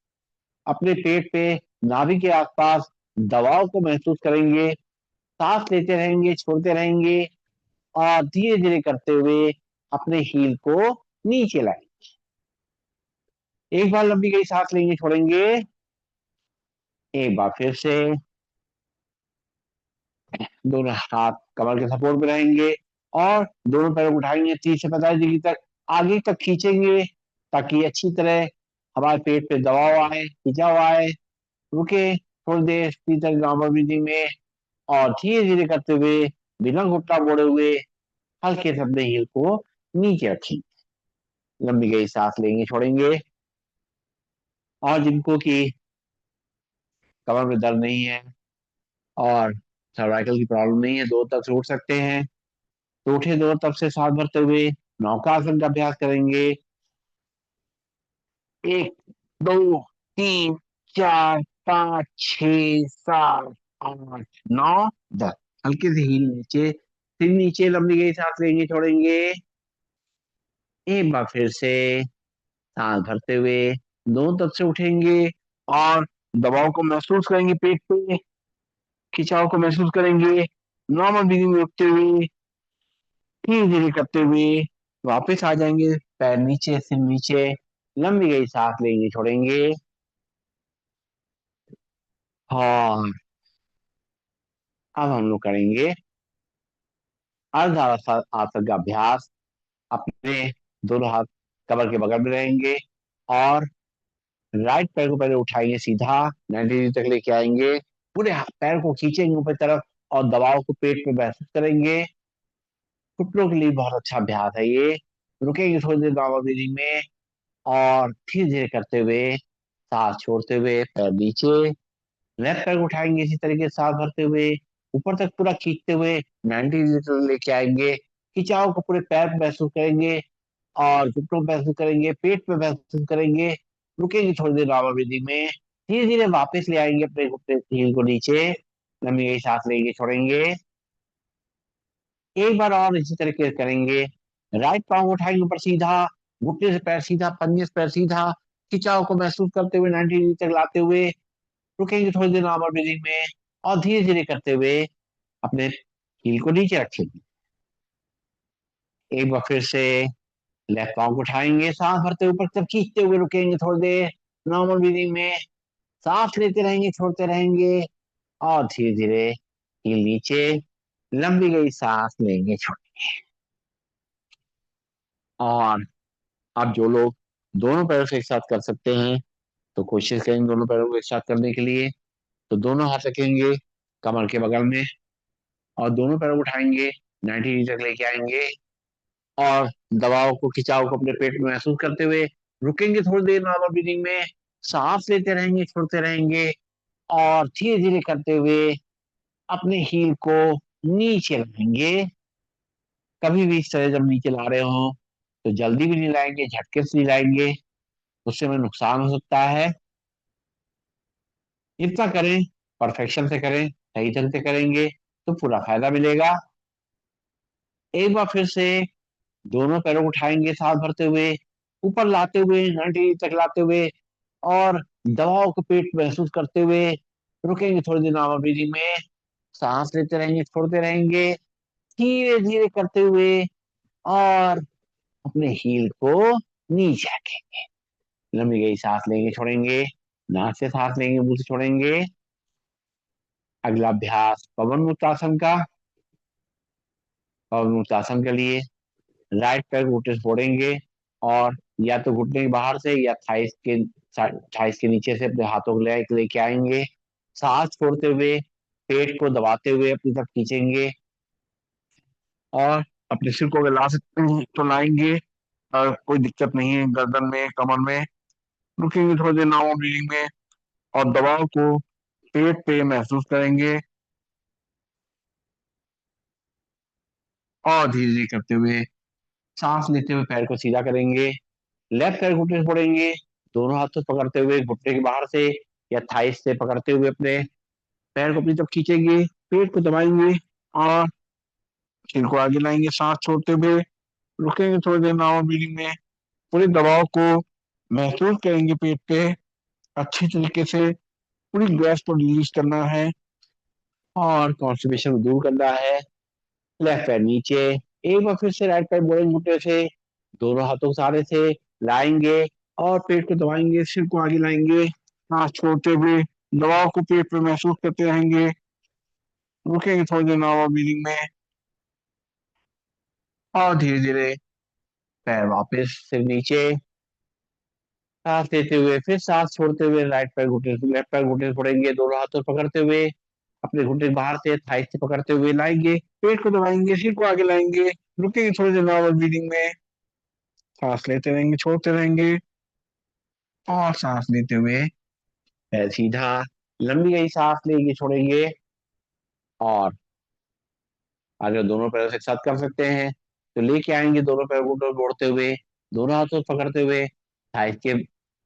अपने पेट पे, नाभि के आसपास दबाव को महसूस करेंगे। सांस लेते रहेंगे, छोड़ते रहेंगे, और धीरे धीरे करते हुए अपने हील को नीचे लाएंगे। एक बार लंबी गई सांस लेंगे, छोड़ेंगे। एक बार फिर से दोनों हाथ कमर के सपोर्ट पे रहेंगे, और दोनों पैरों को उठाएंगे 30 से 45 डिग्री तक, आगे तक खींचेंगे, ताकि अच्छी तरह हमारे पेट पे दबाव आए, खिंचाव आए। रुके थोड़ी देर भीतर नॉर्मल ब्रीदिंग में, और धीरे धीरे करते हुए बिना घुटना मोड़े हुए हल्के से अपने हील को नीचे रखेंगे। लंबी गई सांस लेंगे, छोड़ेंगे। और जिनको कि कमर में दर्द नहीं है और सर्वाइकल की प्रॉब्लम नहीं है, दो तरफ से उठ सकते हैं, तो उठे दोनों तरफ से सांस भरते हुए नौकासन का अभ्यास करेंगे। 1, 2, 3, 4, 5, 6, 7, 8, 9, 10। हल्के से हील नीचे, फिर नीचे लंबी गई सांस लेंगे, छोड़ेंगे। एक बार फिर से सांस भरते हुए दोनों तरफ से उठेंगे, और दबाव को महसूस करेंगे, पेट पे खिंचाव को महसूस करेंगे। नॉर्मल ब्रीदिंग में उठते हुए धीरे धीरे करते हुए वापस आ जाएंगे, पैर नीचे, सिर नीचे। लंबी गई सांस लेंगे, छोड़ेंगे। और अब हम लोग करेंगे अर्ध आसन का अभ्यास। अपने दोनों हाथ कमर के बगल में रहेंगे, और राइट पैर को पहले उठाएंगे, सीधा 90 डिग्री तक लेके आएंगे। पूरे पैर को खींचेंगे ऊपर तरफ, और दबाव को पेट पे महसूस करेंगे। घुटनों के लिए बहुत अच्छा अभ्यास है ये। रुकेंगे थोड़ी देर नॉर्मल ब्रीदिंग में, और धीरे धीरे करते हुए सांस छोड़ते हुए पैर नीचे, लेफ्ट पैर को उठाएंगे, इसी तरीके से सांस भरते हुए ऊपर तक पूरा खींचते हुए 90 डिग्री तक लेके आएंगे। खिंचाव को पूरे पैर पे महसूस करेंगे, और घुटनों पे महसूस करेंगे, पेट पे महसूस करेंगे। रुकेंगे थोड़ी देर नॉर्मल ब्रीदिंग में, धीरे धीरे वापस ले आएंगे अपने घुटने हील को नीचे। लंबी गई सांस लेंगे, छोड़ेंगे। एक बार और इसी तरीके से करेंगे। राइट पाँव उठाएंगे ऊपर सीधा, घुटने से पैर सीधा, पंजे से पैर सीधा, खिंचाव को महसूस करते हुए 90 डिग्री तक लाते हुए रुकेंगे थोड़ी देर नॉर्मल ब्रीदिंग में, और धीरे धीरे करते हुए अपने हील को नीचे रखेंगे। एक बार फिर से लेफ्ट पाँव को उठाएंगे, सांस भरते ऊपर तक खींचते हुए रुकेंगे थोड़ी देर नॉर्मल ब्रीदिंग में। सांस लेते रहेंगे, छोड़ते रहेंगे, और धीरे धीरे हील नीचे। लंबी गई सांस लेंगे, छोड़ेंगे। और अब जो लोग दोनों पैरों से एक साथ कर सकते हैं, तो कोशिश करेंगे दोनों पैरों को एक साथ करने के लिए। तो दोनों हाथ रखेंगे कमर के बगल में, और दोनों पैरों को उठाएंगे, 90 डिग्री तक लेके आएंगे, और दबाव को, खिंचाव को अपने पेट में महसूस करते हुए रुकेंगे थोड़ी देर नॉर्मल ब्रीदिंग में। सांस लेते रहेंगे, छोड़ते रहेंगे, और धीरे धीरे करते हुए अपने हील को नीचे लाएंगे। कभी भी इस तरह जब नीचे ला रहे हो, तो जल्दी भी नहीं लाएंगे, झटके से नहीं लाएंगे, उससे हमें नुकसान हो सकता है। इतना करें, परफेक्शन से करें, सही ढंग से करेंगे तो पूरा फायदा मिलेगा। एक बार फिर से दोनों पैरों को उठाएंगे सांस भरते हुए, ऊपर लाते हुए 90 तक लाते हुए, और दबाव को पेट महसूस करते हुए रुकेंगे थोड़ी देर नॉर्मल ब्रीदिंग में। सांस लेते रहेंगे, छोड़ते रहेंगे, धीरे धीरे करते हुए। और अपने हील को नीचे रखेंगे। लंबी गई सांस लेंगे, छोड़ेंगे। नाक से सांस लेंगे, मुंह से छोड़ेंगे। अगला अभ्यास पवन मुक्तासन का। पवन मुक्तासन के लिए राइट पैर घुटने से फोड़ेंगे, और या तो घुटने के बाहर से या थाइस के नीचे से अपने हाथों को लेके आएंगे। सांस छोड़ते हुए पेट को दबाते हुए अपनी तरफ खींचेंगे, और अपने सिर को अगर ला सकते हैं तो लाएंगे। और कोई दिक्कत नहीं है गर्दन में, कमर में। रुकेंगे थोड़ी देर नॉर्मल ब्रीदिंग में, और दबाव को पेट पे महसूस करेंगे। और धीरे धीरे करते हुए सांस लेते हुए पैर को सीधा करेंगे। लेफ्ट पैर घुटने से फोड़ेंगे, दोनों हाथों से पकड़ते हुए घुटने के बाहर से या थाइस से पकड़ते हुए अपने पैर को अपनी तरफ खींचेंगे। पेट को दबाएंगे, और सिर को आगे लाएंगे सांस छोड़ते हुए। रुकेंगे थोड़ी देर नॉर्मल ब्रीदिंग में, पूरे दबाव को महसूस करेंगे पेट पे अच्छी तरीके से। पूरी गैस को रिलीज करना है, और कॉन्स्टिपेशन को दूर करना है। लेफ्ट पैर नीचे, एक बार फिर से राइट पैर बोलेंगे घुटने से, दोनों हाथों के सहारे से लाएंगे, और पेट को दबाएंगे, सिर को आगे लाएंगे सांस छोड़ते हुए। दबाव को पेट पे महसूस करते रहेंगे। रुकेंगे थोड़ी देर नॉर्मल ब्रीदिंग में, और धीरे धीरे पैर वापस सिर नीचे। सांस लेते हुए फिर सांस छोड़ते हुए राइट पैर घुटने से लेफ्ट पैर घुटने से फोड़ेंगे, दोनों हाथों से पकड़ते हुए अपने घुटने के बाहर से थाई से पकड़ते हुए लाएंगे। पेट को दबाएंगे, सिर को आगे लाएंगे। रुकेंगे थोड़ी देर नॉर्मल ब्रीदिंग में, सांस लेते रहेंगे, छोड़ते रहेंगे। और सांस लेते हुए पैर सीधा, लंबी गई सांस लेंगे, छोड़ेंगे। और अगर दोनों पैरों से एक साथ कर सकते हैं तो लेके आएंगे, दोनों पैरों को मोड़ते हुए, दोनों हाथों से पकड़ते हुए थाई के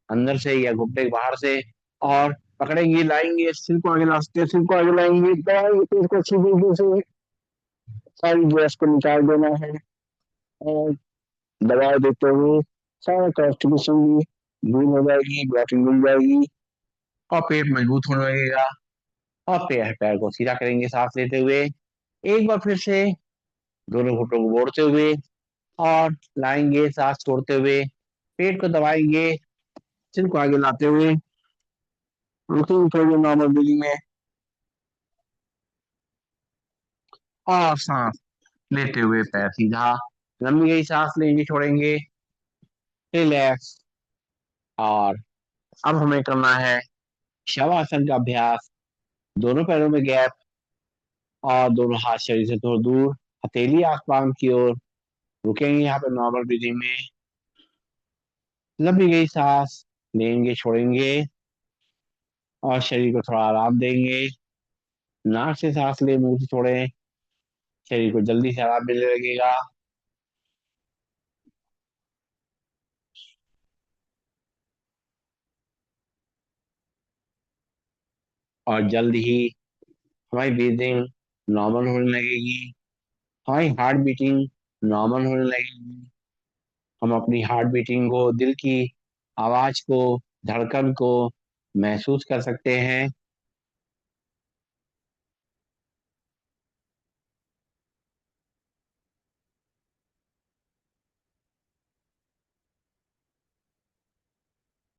अंदर से या घुटने के बाहर से। और पकड़ेंगे, लाएंगे, सिर को आगे ला सकते हैं, सिर को आगे लाएंगे, दबाएंगे पेट को अच्छी तरीके से। सारी गैस को निकाल देना है, और दबा देते हुए सारा कॉन्स्टिपेशन भी दूर हो जाएगी, ब्लॉकिंग मिल जाएगी, और पेट मजबूत होने लगेगा। और पैर पैर को सीधा करेंगे सांस लेते हुए। एक बार फिर से दोनों घुटनों को मोड़ते हुए, और लाएंगे सांस छोड़ते हुए। पेट को दबाएंगे, सिर को आगे लाते हुए। रुकेंगे थोड़ी देर नॉर्मल ब्रीदिंग में, और सांस लेते हुए पैर सीधा, लंबी गई सांस लेंगे, छोड़ेंगे। रिलैक्स। और अब हमें करना है शवासन का अभ्यास। दोनों पैरों में गैप, और दोनों हाथ शरीर से थोड़ा दूर, हथेली आसमान की ओर। रुकेंगे यहाँ पे नॉर्मल ब्रीदिंग में, लंबी गई सांस लेंगे, छोड़ेंगे, और शरीर को थोड़ा आराम देंगे। नाक से सांस ले, मुंह से छोड़ें, शरीर को जल्दी से आराम मिलने लगेगा। और जल्द ही हमारी ब्रीदिंग नॉर्मल होने लगेगी, हमारी हार्ट बीटिंग नॉर्मल होने लगेगी। हम अपनी हार्ट बीटिंग को, दिल की आवाज को, धड़कन को महसूस कर सकते हैं।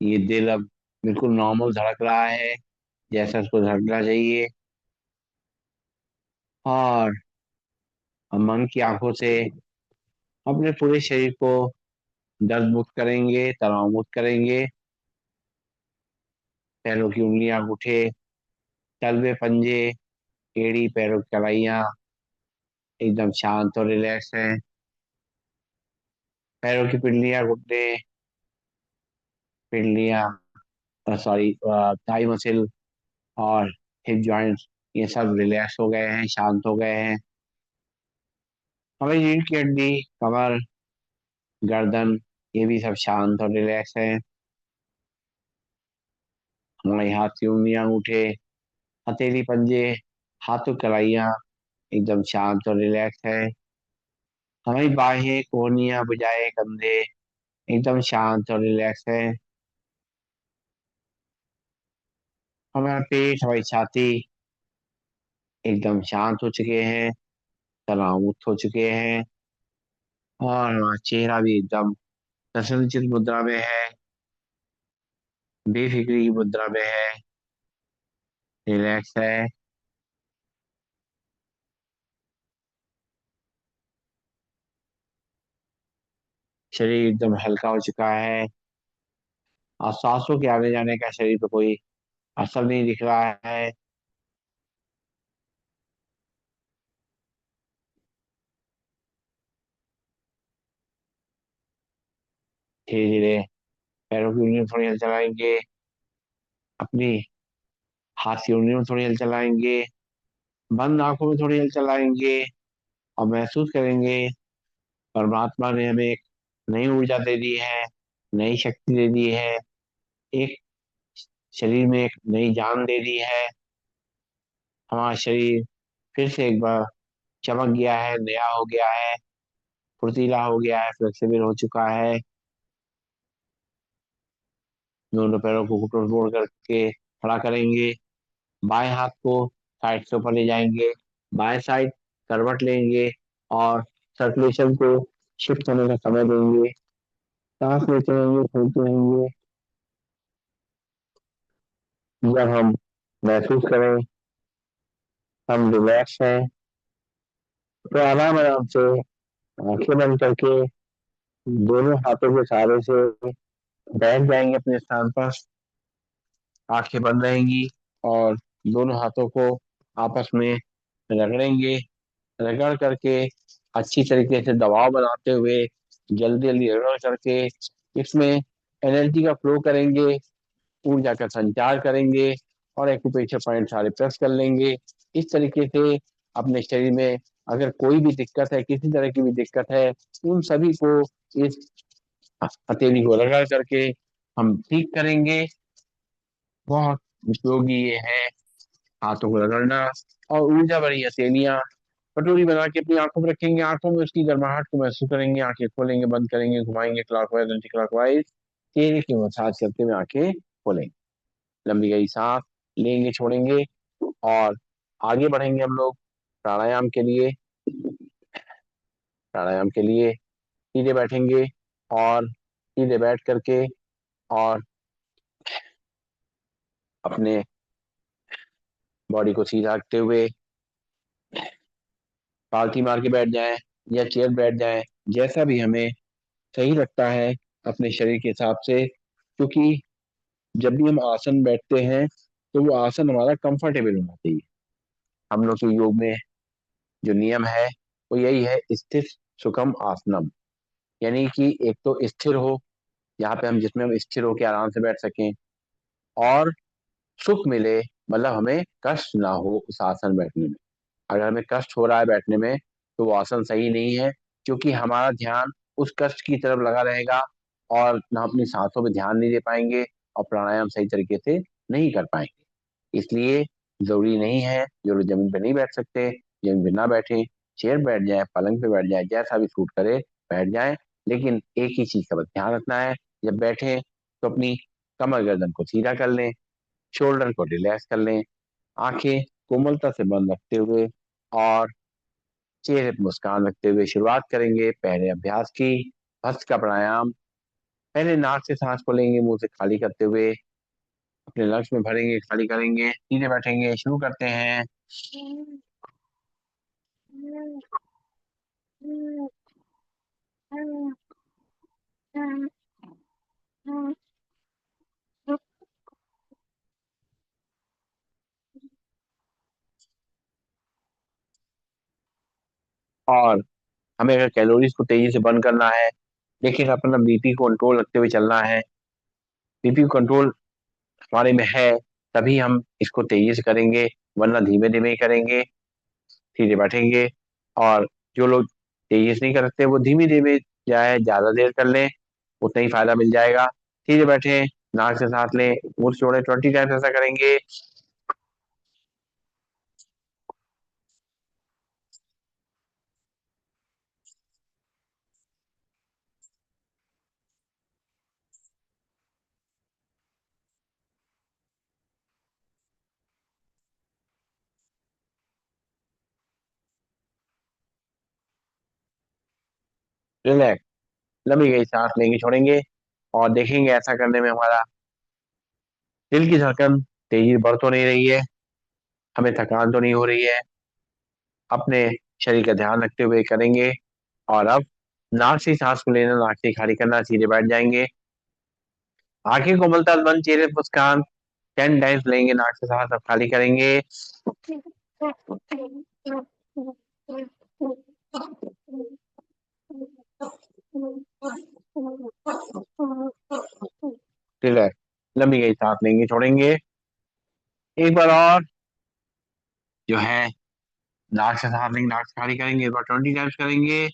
ये दिल अब बिल्कुल नॉर्मल धड़क रहा है, जैसा उसको धड़कना चाहिए। और हम मन की आंखों से अपने पूरे शरीर को दर्द मुक्त करेंगे, तनाव मुक्त करेंगे। पैरों की उंगलियां, अंगूठे, तलवे, पंजे, एड़ी, पैरों की कलाइयां एकदम शांत और रिलैक्स हैं। पैरों की पिंडलियां, घुटने, पिंडलियां, सॉरी, थाई मसल और हिप जॉइंट्स, ये सब रिलैक्स हो गए हैं, शांत हो गए हैं। हमारी रीढ़ की हड्डी, कमर, गर्दन, ये भी सब शांत और रिलैक्स है। हमारे हाथ की उंगलियां, अंगूठे, हथेली, पंजे, हाथों की कलाइयां एकदम शांत और रिलैक्स है। हमारी बाहें, कोहनियां, भुजाएं, कंधे एकदम शांत और रिलैक्स है। हमारा पेट, हमारी छाती एकदम शांत हो चुके हैं, तनाव मुक्त हो चुके हैं, और हमारा चेहरा भी एकदम प्रसन्नचित मुद्रा में है, बेफिक्री की मुद्रा में है, रिलैक्स है। शरीर एकदम हल्का हो चुका है, और सांसों के आने जाने का शरीर पे कोई असर नहीं दिख रहा है। धीरे धीरे पैरों की उंगलियों में थोड़ी हल चलाएंगे, अपनी हाथ की उंगलियों में थोड़ी हल चलाएंगे, बंद आंखों में थोड़ी हल चलाएंगे, और महसूस करेंगे परमात्मा ने हमें एक नई ऊर्जा दे दी है, नई शक्ति दे दी है, एक शरीर में एक नई जान दे दी है। हमारा शरीर फिर से एक बार चमक गया है, नया हो गया है, फुर्तीला हो गया है, फ्लेक्सिबल हो चुका है। दोनों पैरों को घुटनों मोड़ करके खड़ा करेंगे, बाएं हाथ को साइड से ऊपर ले जाएंगे, बाएं साइड करवट लेंगे, और सर्कुलेशन को शिफ्ट होने का समय देंगे। सांस लेते रहेंगे, छोड़ते रहेंगे। जब हम महसूस करें हम रिलैक्स हैं, तो आराम आराम से आंखें बंद करके दोनों हाथों के सहारे से बैठ जाएंगे अपने स्थान पर। आंखें बंद रहेंगी, और दोनों हाथों को आपस में रगड़ेंगे। रगड़ करके अच्छी तरीके से दबाव बनाते हुए जल्दी जल्दी रगड़ करके इसमें एनर्जी का फ्लो करेंगे, ऊर्जा का संचार करेंगे, और एक्यूप्रेशर पॉइंट सारे प्रेस कर लेंगे। इस तरीके से अपने शरीर में अगर कोई भी दिक्कत है, किसी तरह की भी दिक्कत है, उन सभी को इस हथेली को रगड़ करके हम ठीक करेंगे। बहुत उपयोगी ये है, हाथों को रगड़ना। और ऊर्जा भरी हथेलियां कटोरी बना के अपनी आंखों में रखेंगे, आंखों में उसकी गर्माहट को महसूस करेंगे, आंखें खोलेंगे, बंद करेंगे, घुमाएंगे क्लॉकवाइज एंटी क्लॉकवाइज, चेहरे की मसाज करते हुए आंखें खोलेंगे। लंबी गई सांस लेंगे, छोड़ेंगे, और आगे बढ़ेंगे हम लोग प्राणायाम के लिए। प्राणायाम के लिए सीधे बैठेंगे, और सीधे बैठ करके और अपने बॉडी को सीधा रखते हुए पालथी मार के बैठ जाएं, या चेयर बैठ जाएं, जैसा भी हमें सही लगता है अपने शरीर के हिसाब से। क्योंकि जब भी हम आसन बैठते हैं, तो वो आसन हमारा कंफर्टेबल होना चाहिए। हम लोग के योग में जो नियम है वो यही है, स्थिर सुखम आसनम। यानी कि एक तो स्थिर हो, यहाँ पे हम जिसमें हम स्थिर होकर आराम से बैठ सकें, और सुख मिले, मतलब हमें कष्ट ना हो उस आसन बैठने में। अगर हमें कष्ट हो रहा है बैठने में, तो वो आसन सही नहीं है, क्योंकि हमारा ध्यान उस कष्ट की तरफ लगा रहेगा, और ना अपनी सांसों पे ध्यान नहीं दे पाएंगे, और प्राणायाम सही तरीके से नहीं कर पाएंगे। इसलिए जरूरी नहीं है, जो लोग जमीन पे नहीं बैठ सकते, जमीन पे ना बैठे, चेयर बैठ जाए, पलंग पे बैठ जाए, जैसा भी सूट करे बैठ जाए। लेकिन एक ही चीज का बस ध्यान रखना है, जब बैठे तो अपनी कमर गर्दन को सीधा कर लें, शोल्डर को रिलैक्स कर लें, आंखें कोमलता से बंद रखते हुए, और चेहरे पर मुस्कान रखते हुए शुरुआत करेंगे पहले अभ्यास की, भस्त्रिका का प्राणायाम। पहले नाक से सांस को लेंगे, मुंह से खाली करते हुए अपने लंग्स में भरेंगे, खाली करेंगे, सीधे बैठेंगे, शुरू करते हैं। और हमें अगर कैलोरीज को तेजी से बर्न करना है, लेकिन अपना बीपी को कंट्रोल रखते हुए चलना है, बीपी को कंट्रोल हमारे में है, तभी हम इसको तेजी से करेंगे, वरना धीमे धीमे ही करेंगे। सीधे बैठेंगे, और जो लोग तेजी से नहीं कर सकते वो धीमे धीमे चाहे ज्यादा देर कर लें, उतना ही फायदा मिल जाएगा। सीधे बैठे, नाक से सांस लें, मुंह से छोड़ें, 20 टाइम्स ऐसा करेंगे। रिलैक्स। लंबी गई सांस लेंगे, छोड़ेंगे। और देखेंगे ऐसा करने में हमारा दिल की धड़कन तेजी बढ़ तो नहीं रही है, हमें थकान तो नहीं हो रही है। अपने शरीर का ध्यान रखते हुए करेंगे। और अब नाक से सांस को लेना, नाक से खाली करना, सीधे बैठ जाएंगे। आंखें कोमलता बंद, चेहरे पर मुस्कान। 10 टाइम्स लेंगे नाक से सांस, अब खाली करेंगे। रिलैक्स। लंबी गई सांस लेंगे, छोड़ेंगे। एक बार और जो है नाक से सांस लेंगे, नाक से खाली करेंगे, एक बार 20 टाइम्स करेंगे।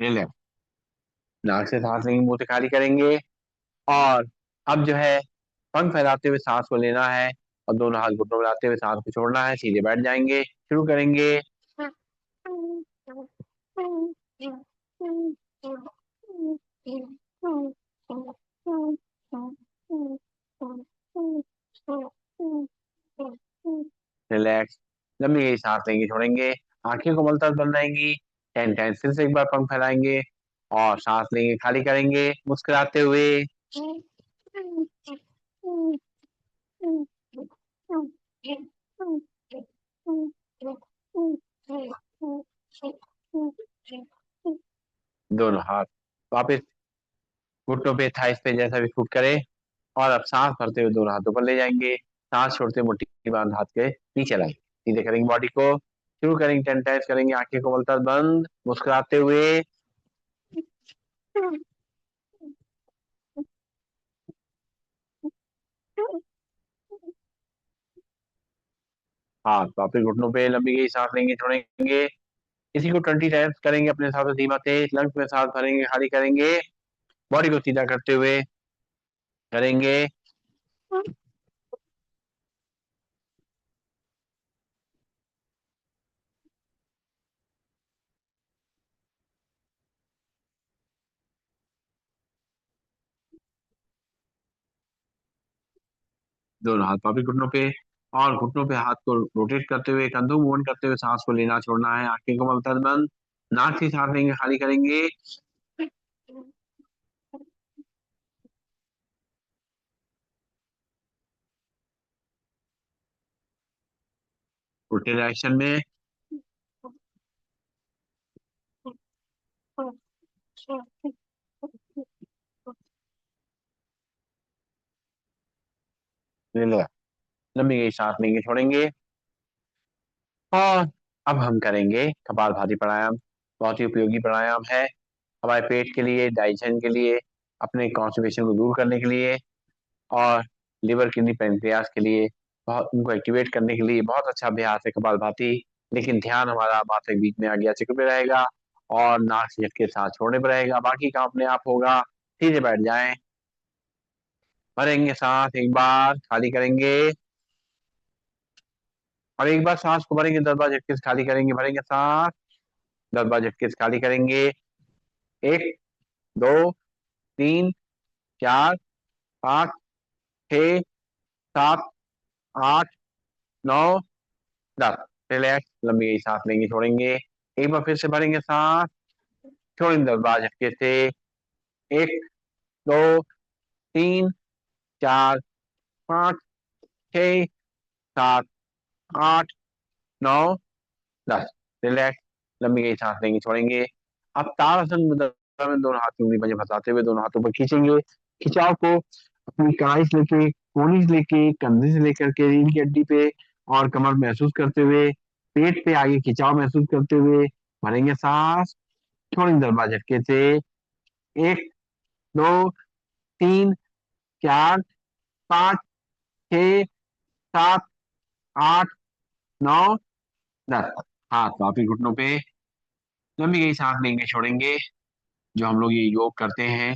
रिलैक्स। नाक से सांस लेंगे, मुंह से खाली करेंगे। और अब जो है पंख फैलाते हुए सांस को लेना है, और दोनों हाथ घुटनों में लाते हुए सांस को छोड़ना है, सीधे बैठ जाएंगे, शुरू करेंगे। रिलैक्स। लंबी गई सांस लेंगे, छोड़ेंगे। आंखें को मलतब बंद रहेंगी। 10 टाइम्स फिर से एक बार पंख फैलाएंगे, और सांस लेंगे, खाली करेंगे मुस्कुराते हुए। दोनों हाथ वापस घुटनों पे, थाइस पे, जैसा भी सूट करे। और अब सांस भरते हुए दोनों हाथों पर ले जाएंगे। सांस छोड़ते मुट्ठी बांध हाथ के नीचे लाएंगे, सीधे करेंगे बॉडी को, शुरू करेंगे। 10 टाइम्स करेंगे, आंखें को मलतब बंद, मुस्कुराते हुए। हाथ वापस घुटनों पे, लंबी गई सांस लेंगे, छोड़ेंगे। इसी को 20 टाइम्स करेंगे अपने हिसाब से, धीमा तेज। लंग्स में सांस भरेंगे, खाली करेंगे, बॉडी को सीधा करते हुए करेंगे। दोनों हाथ वापस घुटनों पे, और घुटनों पे हाथ को रोटेट करते हुए, कंधों मूवमेंट करते हुए सांस को लेना छोड़ना है। आंखें को मलतब बंद, नाक से सांस लेंगे, खाली करेंगे। उल्टे डायरेक्शन में। लंबी गई सांस लेंगे, छोड़ेंगे। और अब हम करेंगे कपालभाति प्राणायाम। बहुत ही उपयोगी प्राणायाम है हमारे पेट के लिए, डाइजेशन के लिए, अपने कॉन्स्टिपेशन को दूर करने के लिए, और लिवर, किडनी, पेनक्रियास के लिए, बहुत उनको एक्टिवेट करने के लिए बहुत अच्छा अभ्यास है कपालभाति। लेकिन ध्यान हमारा माथे के बीच में आ गया, चक्र पे रहेगा, और नाक से झटके सांस छोड़ने पर रहेगा, बाकी काम अपने आप होगा। सीधे बैठ जाएं। भरेंगे सांस एक बार, खाली करेंगे, और एक बार सांस को भरेंगे, 10 बार झटके से खाली करेंगे। भरेंगे सांस, 10 बार झटके से खाली करेंगे। 1, 2, 3, 4, 5, 6, 7, 8, 9, 10। रिलैक्स। लंबी गई सांस लेंगे, छोड़ेंगे। एक बार फिर से भरेंगे सांस, छोड़ेंगे 10 बार झटके से। 1, 2, 3, 4, 5, 6, 7, 8, 9, 10। रिलैक्स। लंबी गई सांस लेंगे, छोड़ेंगे। अब ताड़ासन मुद्रा में दोनों हाथ की उंगली पंजे फंसाते हुए दोनों हाथों पर खींचेंगे। खिंचाव को अपनी कलाई से लेके, कोहनी से लेके, कंधे से लेकर के रीढ़ की हड्डी पे और कमर महसूस करते हुए, पेट पे आगे खिंचाव महसूस करते हुए भरेंगे सांस, छोड़ेंगे 10 बार झटके से। 1, 2, 3, 4, 5, 6, 7, 8, 9, 10। हाथ वापिस घुटनों पे, लंबी गई सांस लेंगे, छोड़ेंगे। जो हम लोग ये योग करते हैं,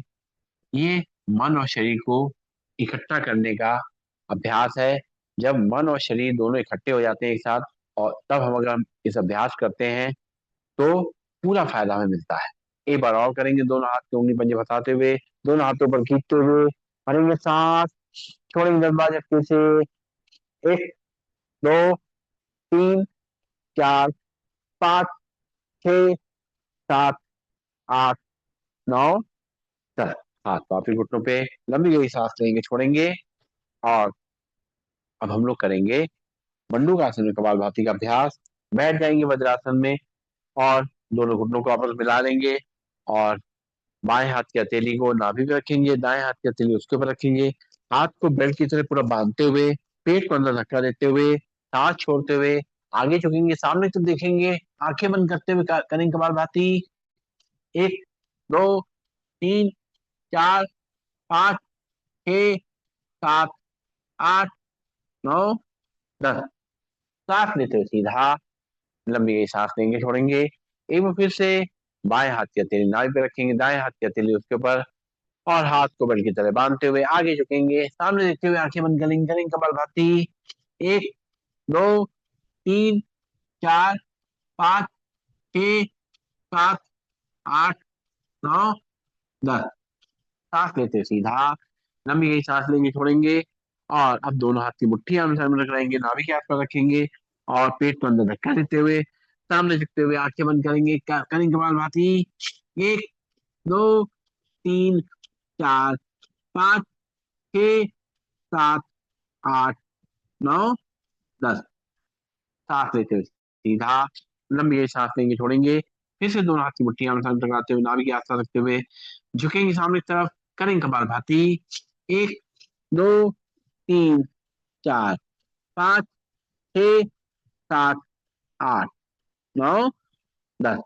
ये मन और शरीर को इकट्ठा करने का अभ्यास है। जब मन और शरीर दोनों इकट्ठे हो जाते हैं एक साथ, और तब हम अगर हम इस अभ्यास करते हैं, तो पूरा फायदा हमें मिलता है। एक बार और करेंगे, दोनों हाथ की उंगली पंजे फंसाते हुए, दोनों हाथों पर खींचते हुए भरेंगे सांस, छोड़ेंगे 10 बार झटके से। एक, दो, तीन, चार, पाँच, छः, सात, आठ, नौ, 10। हाथ वापिस घुटनों पे, लंबी गहरी सांस लेंगे, छोड़ेंगे। और अब हम लोग करेंगे मंडूकासन में कपालभाति का अभ्यास। बैठ जाएंगे वज्रासन में, और दोनों घुटनों को आपस में मिला लेंगे, और बाएं हाथ की हथेली को नाभि पे रखेंगे, दाएं हाथ की हथेली उसके ऊपर रखेंगे। हाथ को बेल्ट की तरह पूरा बांधते हुए, पेट को अंदर धक्का देते हुए, सांस छोड़ते हुए आगे झुकेंगे, सामने तो देखेंगे, आंखें बंद करते हुए करेंगे कपालभाति। एक, दो, तीन, चार, पाँच, छः, सात, आठ, नौ, 10। सांस लेते हुए सीधा लंबी गई सांस लेंगे, छोड़ेंगे। एक बार फिर से बाएं हाथ की हथेली नाभि पे रखेंगे, दाएं हाथ की हथेली उसके ऊपर, और हाथ को बेल्ट की तरह बांधते हुए आगे झुकेंगे, सामने देखते हुए आंखें बंद करेंगे, करेंगे कपालभाति। एक, दो, तीन, चार, पाँच, छः, सात, आठ, नौ, 10। सांस लेते हुए सीधा लंबी गई सांस लेंगे, छोड़ेंगे। और अब दोनों हाथ की मुट्ठी आमने सामने रख लेंगे, नाभि के आसपास रखेंगे, और पेट को अंदर धक्का देते हुए सामने झुकते हुए आंखें बंद करेंगे, करेंगे कपालभाति। एक, दो, तीन, चार, पाँच, छः, सात, आठ, नौ, 10। सांस लेते हुए सीधा लंबी गहरी सांस लेंगे, छोड़ेंगे। फिर से दोनों हाथ की मुट्ठी आमने सामने टकराते हुए नाभि के आसपास रखते हुए झुकेंगे सामने की तरफ, करेंगे कपालभाति। एक, दो, तीन, चार, पाँच, छः, सात, आठ, नौ, 10।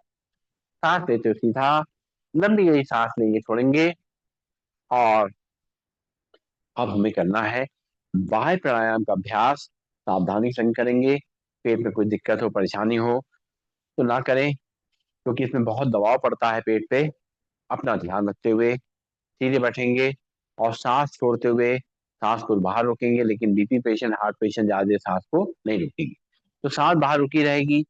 सांस लेते हुए सीधा लंबी गहरी सांस लेंगे, छोड़ेंगे। और अब हमें करना है बाह्य प्राणायाम का अभ्यास। सावधानी संग करेंगे। पेट में कोई दिक्कत हो, परेशानी हो तो ना करें, क्योंकि इसमें बहुत दबाव पड़ता है पेट पे। अपना ध्यान रखते हुए सीधे बैठेंगे, और सांस छोड़ते हुए सांस को बाहर रोकेंगे, लेकिन बीपी पेशेंट, हार्ट पेशेंट ज्यादा देर सांस को नहीं रोकेंगे। तो सांस बाहर रुकी रहेगी,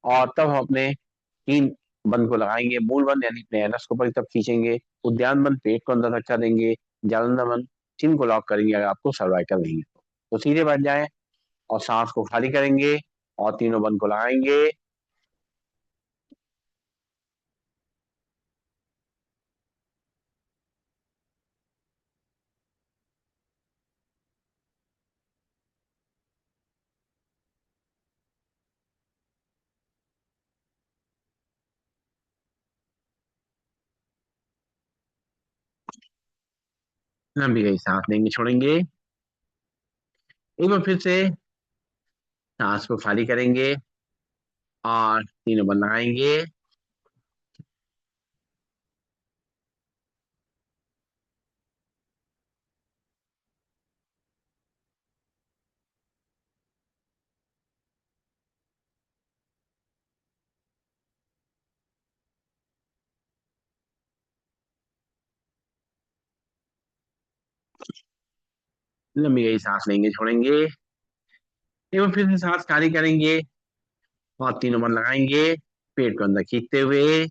और तब हम अपने तीन बंद को लगाएंगे। मूल बंद यानी अपने एनस को ऊपर की तरफ खींचेंगे। उद्यान बंद पेट को अंदर धक्का देंगे। जालंधर बंद चिन को लॉक करेंगे अगर आपको सर्वाइकल नहीं है तो सीधे बैठ जाए, और सांस को खाली करेंगे, और तीनों बंद को लगाएंगे। लंबी गई सांस लेंगे, छोड़ेंगे। एक बार फिर से सांस को खाली करेंगे, और तीनों बंद लगाएंगे। लंबी गई सांस लेंगे, छोड़ेंगे। एक बार फिर से सांस खाली करेंगे, और तीनों बंद लगाएंगे, पेट को अंदर खींचते हुए।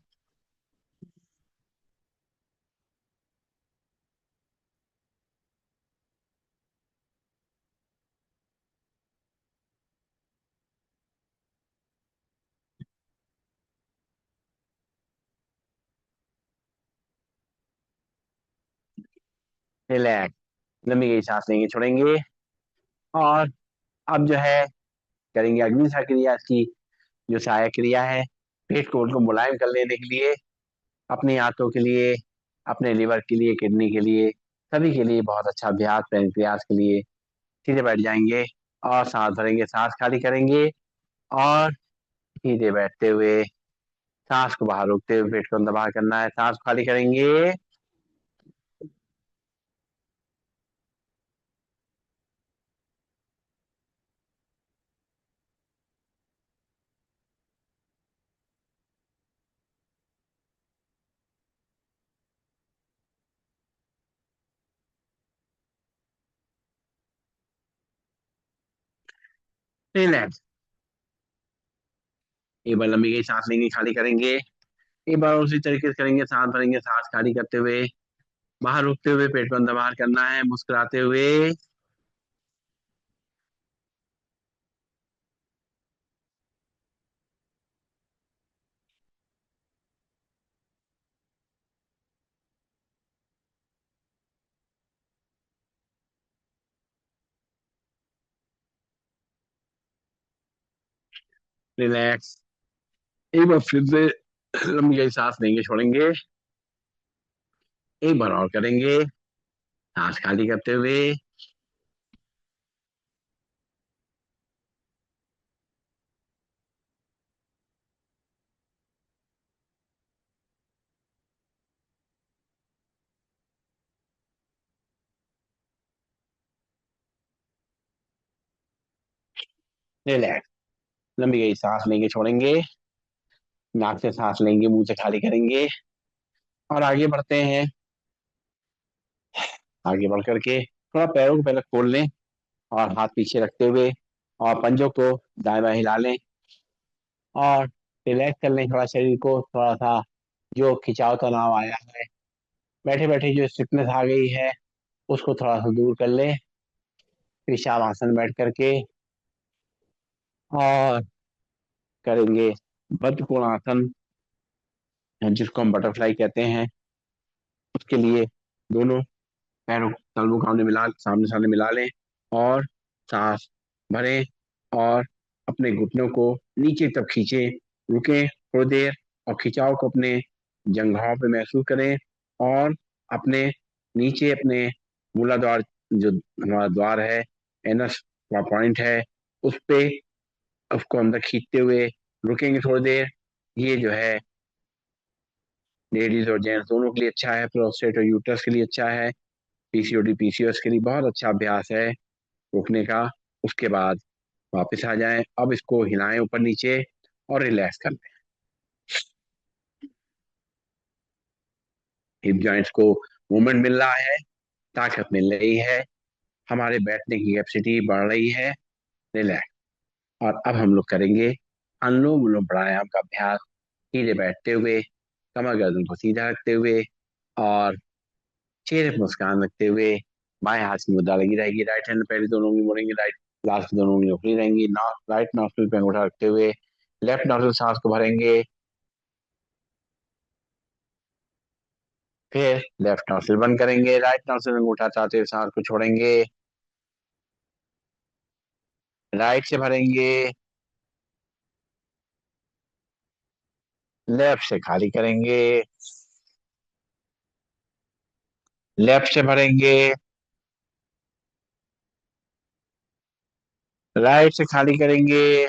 रिलैक्स। लंबी गई सांस लेंगे, छोड़ेंगे। और अब जो है करेंगे अग्नि क्रिया की, जो सहायक क्रिया है। पेट को उनको मुलायम कर लेने के लिए, अपनी आंतों के लिए, अपने लिवर के लिए, किडनी के लिए, सभी के लिए बहुत अच्छा अभ्यास, पैंक्रियाज के लिए। सीधे बैठ जाएंगे, और सांस भरेंगे, सांस खाली करेंगे, और सीधे बैठते हुए सांस को बाहर रोकते हुए पेट को अंदर बाहर करना है। सांस खाली करेंगे। रिलैक्स। एक बार लंबी गई सांस लेंगे, खाली करेंगे, एक बार उसी तरीके से करेंगे, सांस भरेंगे, सांस खाली करते हुए, बाहर रुकते हुए पेट बंद बाहर करना है, मुस्कुराते हुए। रिलैक्स। एक बार फिर से लंबी गहरी सांस लेंगे, छोड़ेंगे। एक बार और करेंगे, सांस खाली करते हुए। रिलैक्स। लंबी गहरी सांस लेंगे, छोड़ेंगे। नाक से सांस लेंगे, मुंह से खाली करेंगे। और आगे बढ़ते हैं। आगे बढ़ करके थोड़ा पैरों को पहले खोल लें, और हाथ पीछे रखते हुए, और पंजों को दाएं बाएं हिला लें, और रिलैक्स कर लें थोड़ा शरीर को। थोड़ा सा जो खिंचाव तनाव आया है, बैठे बैठे जो स्टिफनेस आ गई है, उसको थोड़ा सा दूर कर लें। पेशाब आसन बैठ करके, और करेंगे बद्ध कोणासन, जिसको हम बटरफ्लाई कहते हैं। उसके लिए दोनों पैरों को तलवों को आमने मिला, सामने सामने मिला लें, और सांस भरें, और अपने घुटनों को नीचे तक खींचे, रुकें थोड़ी देर, और खिंचाव को अपने जंघाओं पे महसूस करें। और अपने नीचे अपने मूलाधार, जो हमारा द्वार है, एनस का पॉइंट है, उस पे उसको अंदर खींचते हुए रुकेंगे थोड़ी देर। ये जो है लेडीज और जेंट्स दोनों के लिए अच्छा है, प्रोस्टेट और यूट्रस के लिए अच्छा है, पीसीओडी पीसीओएस के लिए बहुत अच्छा अभ्यास है रोकने का। उसके बाद वापस आ जाएं, अब इसको हिलाएं ऊपर नीचे, और रिलैक्स कर लें। हिप जॉइंट्स को मूवमेंट मिल रहा है, ताकत मिल रही है, हमारे बैठने की कैपेसिटी बढ़ रही है। रिलैक्स। और अब हम लोग करेंगे अनुलोम विलोम प्राणायाम का अभ्यास। सीधे बैठते हुए, कमर गर्दन को सीधा रखते हुए, और चेहरे पर मुस्कान रखते हुए, बाएं हाथ की मुद्रा लगी रहेगी, राइट हैंड पहले दोनों उंगली मोड़ेंगे, राइट लास्ट दोनों उंगली उखड़ी रहेंगी, राइट नॉस्ट्रिल पे अंगूठा रखते हुए, लेफ्ट नॉस्ट्रिल सांस को भरेंगे। फिर लेफ्ट नॉस्ट्रिल बंद करेंगे, राइट नॉस्ट्रिल में अंगूठा चाहते हुए सांस को छोड़ेंगे। राइट से भरेंगे, लेफ्ट से खाली करेंगे। लेफ्ट से भरेंगे, राइट से खाली करेंगे।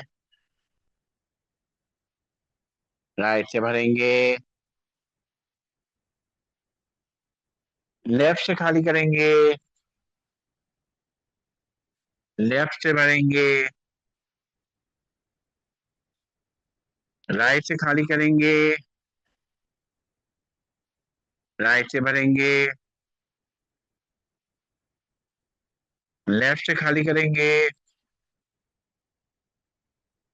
राइट से भरेंगे, लेफ्ट से खाली करेंगे। लेफ्ट से भरेंगे, राइट से खाली करेंगे। राइट से भरेंगे, लेफ्ट से खाली करेंगे।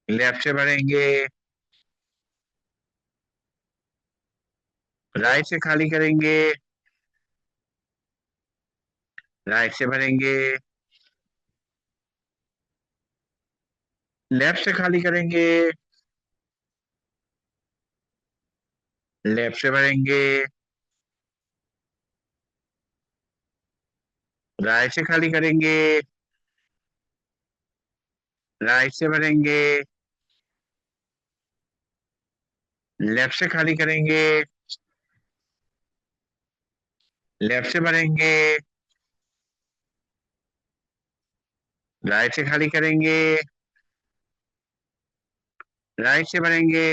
लेफ्ट से भरेंगे, राइट से खाली करेंगे। राइट से भरेंगे, लेफ्ट से खाली करेंगे। लेफ्ट से भरेंगे, राइट से खाली करेंगे। राइट से भरेंगे, लेफ्ट से खाली करेंगे। लेफ्ट से भरेंगे, राइट से खाली करेंगे। राइट से भरेंगे,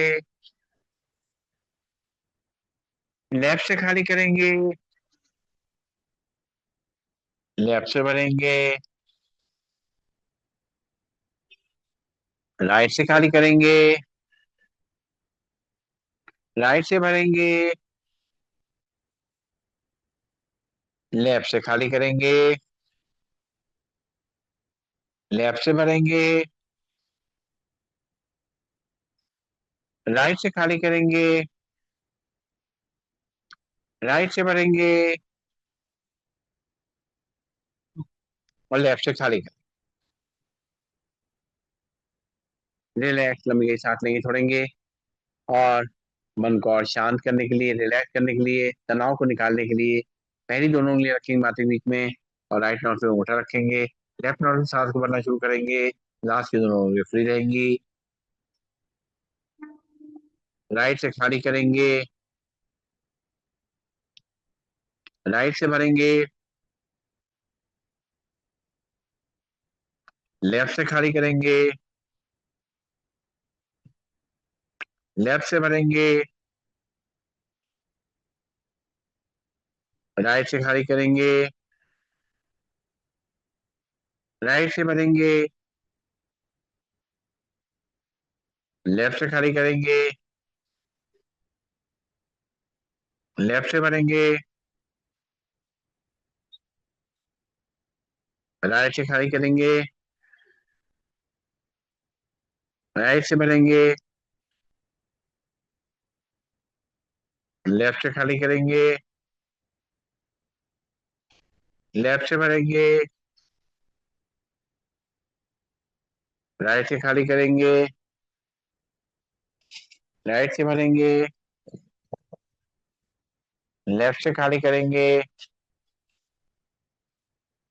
लेफ्ट से खाली करेंगे। लेफ्ट से भरेंगे, राइट से खाली करेंगे। राइट से भरेंगे, लेफ्ट से खाली करेंगे। लेफ्ट से भरेंगे, राइट से खाली करेंगे। राइट से भरेंगे और लेफ्ट से खाली करें। रिलैक्स, लंबी गई सांस लेंगे, छोड़ेंगे। और मन को और शांत करने के लिए, रिलैक्स करने के लिए, तनाव को निकालने के लिए पहली दोनों उंगलियां रखेंगे माथे के बीच में और राइट नॉट पे अंगूठा रखेंगे। लेफ्ट नॉट से सांस को भरना शुरू करेंगे। लास्ट की दोनों उंगलियां फ्री रहेंगी। राइट से खाली करेंगे, राइट से भरेंगे, लेफ्ट से खाली करेंगे, लेफ्ट से भरेंगे, राइट से खाली करेंगे, राइट से भरेंगे, लेफ्ट से खाली करेंगे, लेफ्ट से भरेंगे, राइट से खाली करेंगे, राइट से भरेंगे, लेफ्ट से खाली करेंगे, लेफ्ट से भरेंगे, राइट से खाली करेंगे, राइट से भरेंगे, लेफ्ट से खाली करेंगे,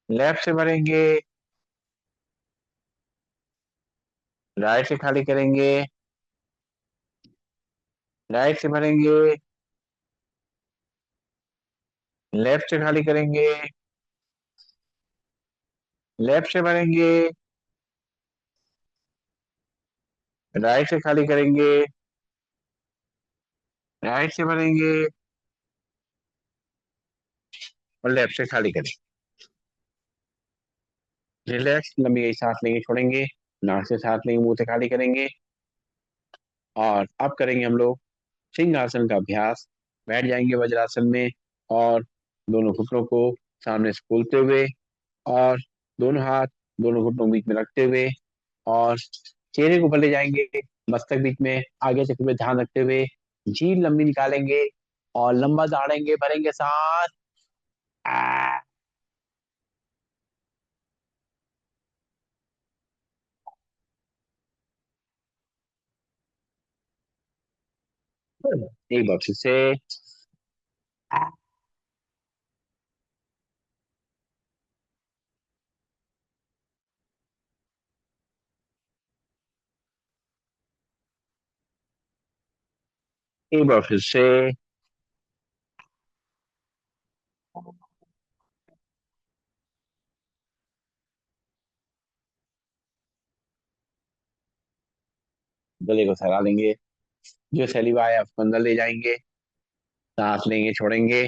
लेफ्ट से भरेंगे, राइट से खाली करेंगे, राइट से भरेंगे, लेफ्ट से खाली करेंगे, लेफ्ट से भरेंगे, राइट से खाली करेंगे, राइट से भरेंगे और लेफ्ट से खाली करेंगे। रिलैक्स, लंबी गई सांस लेंगे, छोड़ेंगे। नाक से सांस लेंगे, मुंह से खाली करेंगे। और अब करेंगे हम लोग सिंहासन का अभ्यास। बैठ जाएंगे वज्रासन में और दोनों घुटनों को सामने से खोलते हुए और दोनों हाथ दोनों घुटनों के बीच में रखते हुए और चेहरे को भले जाएंगे, मस्तक बीच में आगे से पूरे ध्यान रखते हुए झील लंबी निकालेंगे और लंबा दौड़ेंगे, भरेंगे सांस। आ, एक बार फिर से। आ, एक बार फिर से। गले को सरा लेंगे, जो सलीवा है उसको अंदर ले जाएंगे, सांस लेंगे, छोड़ेंगे।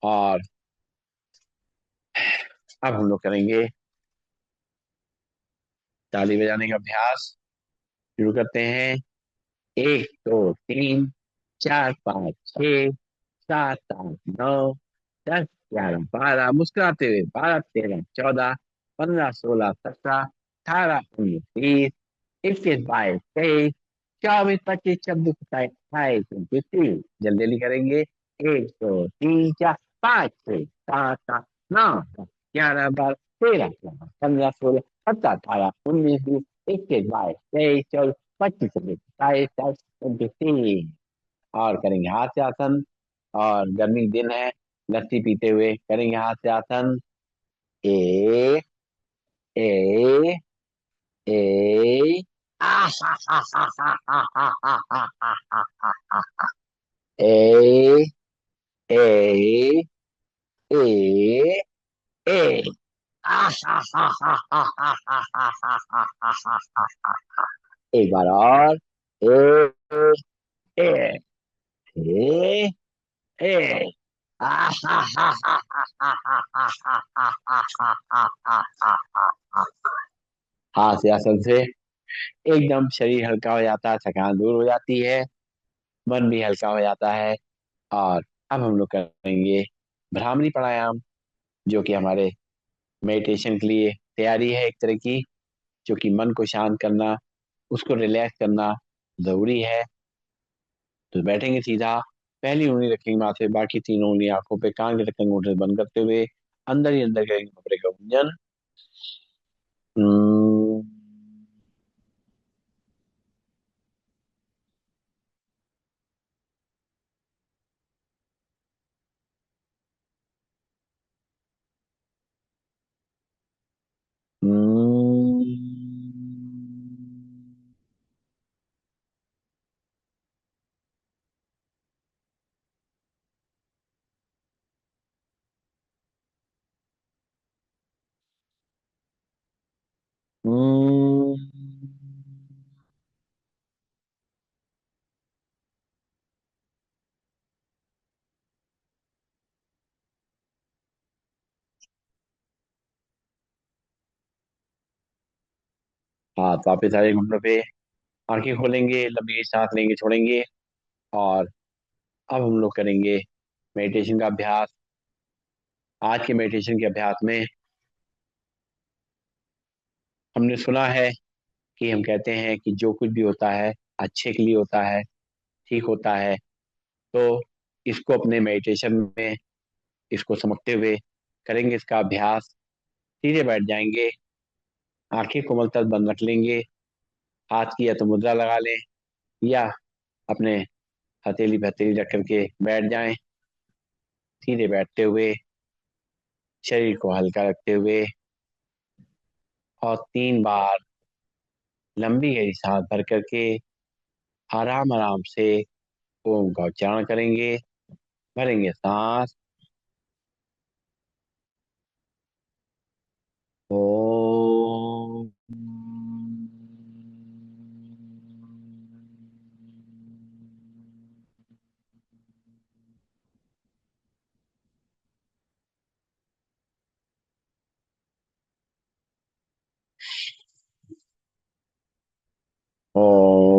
और अब हम लोग करेंगे ताली बजाने का अभ्यास। शुरू करते हैं। एक दो तीन चार पाँच छः सात आठ नौ 10 11 12, मुस्कुराते हुए 12 13 14 15 16 17 18 19 20 21 22 23 24 25 26 27 28 29 30। जल्दी जल्दी करेंगे। 1 2 3 4 5 6 7 8 9 10 11 12 13 14 15 16 17 18 19 20 21 22 23। और करेंगे हाथ से आसन। और गर्मी के दिन है, लस्सी पीते हुए करेंगे हाथ से आसन। ए ए ए आ हा हा हा हा हा हा हा हा हा हा हा। ए ए ए ए आ हा हा हा हा हा हा हा हा हा हा हा हा। एक बार और। ए ए ए ए आ हा हा हा हा हा हा हा हा हा हा हा हा हा हा। हाथ से आसन से एकदम शरीर हल्का हो जाता है, थकान दूर हो जाती है, मन भी हल्का हो जाता है। और अब हम लोग करेंगे भ्रामरी प्राणायाम, जो कि हमारे मेडिटेशन के लिए तैयारी है एक तरह की, जो कि मन को शांत करना, उसको रिलैक्स करना जरूरी है। तो बैठेंगे सीधा, पहली उंगली रखेंगे माथे, बाकी तीनों उंगली आंखों पे, कान के ढक्कन घूंटने बंद करते हुए अंदर ही अंदर करेंगे भंवरे का गुंजन। हम्म, हम्म। हम्म। हाथ वापिस आए घुटनों पे, आंखें खोलेंगे, लंबी सांस लेंगे, छोड़ेंगे। और अब हम लोग करेंगे मेडिटेशन का अभ्यास। आज के मेडिटेशन के अभ्यास में हमने सुना है कि हम कहते हैं कि जो कुछ भी होता है अच्छे के लिए होता है, ठीक होता है। तो इसको अपने मेडिटेशन में इसको समझते हुए करेंगे इसका अभ्यास। सीधे बैठ जाएंगे, आंखें कोमल तक बंद रख लेंगे, हाथ की या तो मुद्रा लगा लें या अपने हथेली पे हथेली रख करके बैठ जाएं। सीधे बैठते हुए शरीर को हल्का रखते हुए और 3 बार लंबी गहरी सांस भर करके आराम आराम से ओम का उच्चारण करेंगे। भरेंगे सांस। ओम। ओम।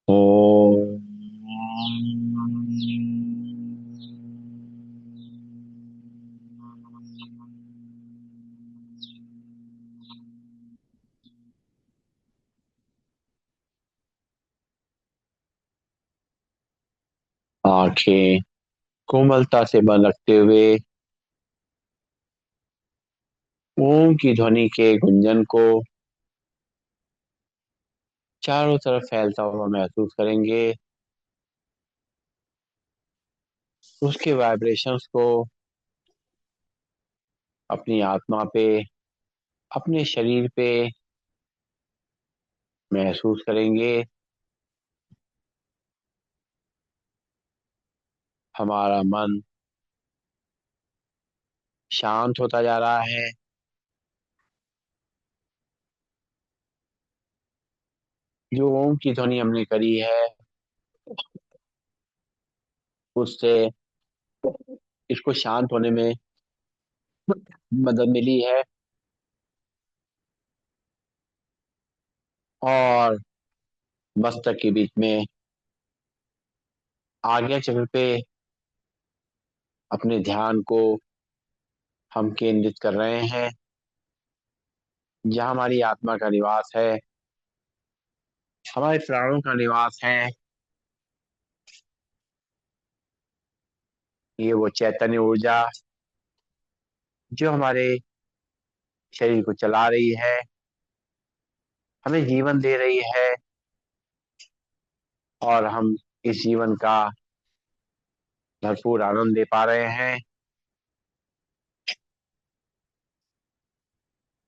ओम। आंखें कोमलता से बंद रखते हुए ओम की ध्वनि के गुंजन को चारों तरफ फैलता हुआ महसूस करेंगे। उसके वाइब्रेशंस को अपनी आत्मा पे, अपने शरीर पे महसूस करेंगे। हमारा मन शांत होता जा रहा है। जो ओम की ध्वनि हमने करी है उससे इसको शांत होने में मदद मिली है। और मस्तक के बीच में आज्ञा चक्र पे अपने ध्यान को हम केंद्रित कर रहे हैं, जहाँ हमारी आत्मा का निवास है, हमारे प्राणों का निवास है। ये वो चैतन्य ऊर्जा जो हमारे शरीर को चला रही है, हमें जीवन दे रही है। और हम इस जीवन का भरपूर आनंद ले पा रहे हैं।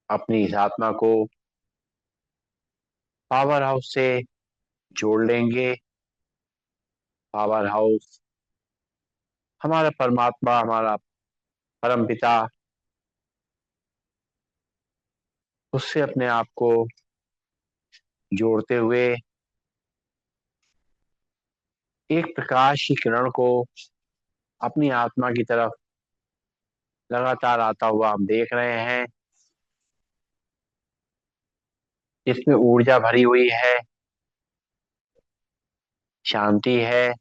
अपनी इस आत्मा को पावर हाउस से जोड़ लेंगे। पावर हाउस हमारा परमात्मा, हमारा परम पिता, उससे अपने आप को जोड़ते हुए एक प्रकाश की किरण को अपनी आत्मा की तरफ लगातार आता हुआ हम देख रहे हैं। इसमें ऊर्जा भरी हुई है, शांति है,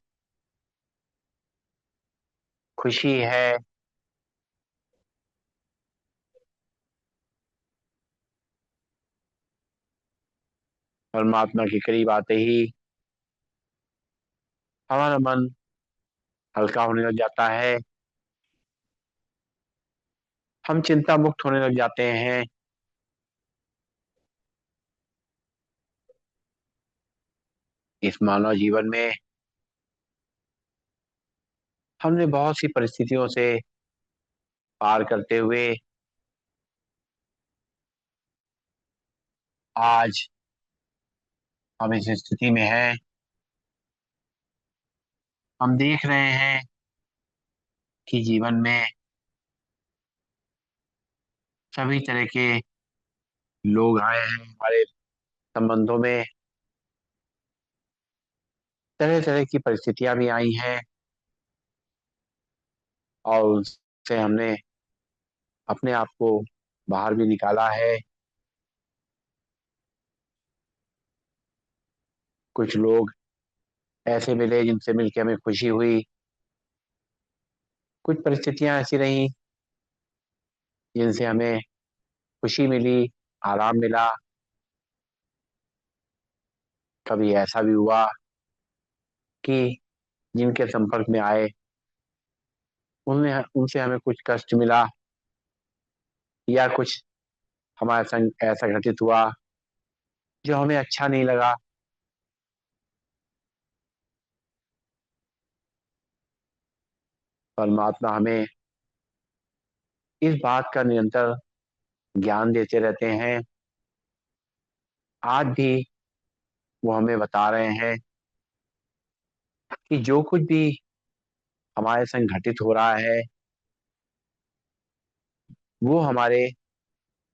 खुशी है। परमात्मा के करीब आते ही हमारा मन हल्का होने लग जाता है, हम चिंता मुक्त होने लग जाते हैं। इस मानव जीवन में हमने बहुत सी परिस्थितियों से पार करते हुए आज हम इस स्थिति में हैं। हम देख रहे हैं कि जीवन में सभी तरह के लोग आए हैं हमारे संबंधों में, तरह तरह की परिस्थितियां भी आई हैं और उससे हमने अपने आप को बाहर भी निकाला है। कुछ लोग ऐसे मिले जिनसे मिलकर हमें खुशी हुई, कुछ परिस्थितियां ऐसी रहीं जिनसे हमें खुशी मिली, आराम मिला। कभी ऐसा भी हुआ कि जिनके संपर्क में आए उनमें उनसे हमें कुछ कष्ट मिला, या कुछ हमारे संग ऐसा घटित हुआ जो हमें अच्छा नहीं लगा। परमात्मा हमें इस बात का निरंतर ज्ञान देते रहते हैं। आज भी वो हमें बता रहे हैं कि जो कुछ भी हमारे संग घटित हो रहा है वो हमारे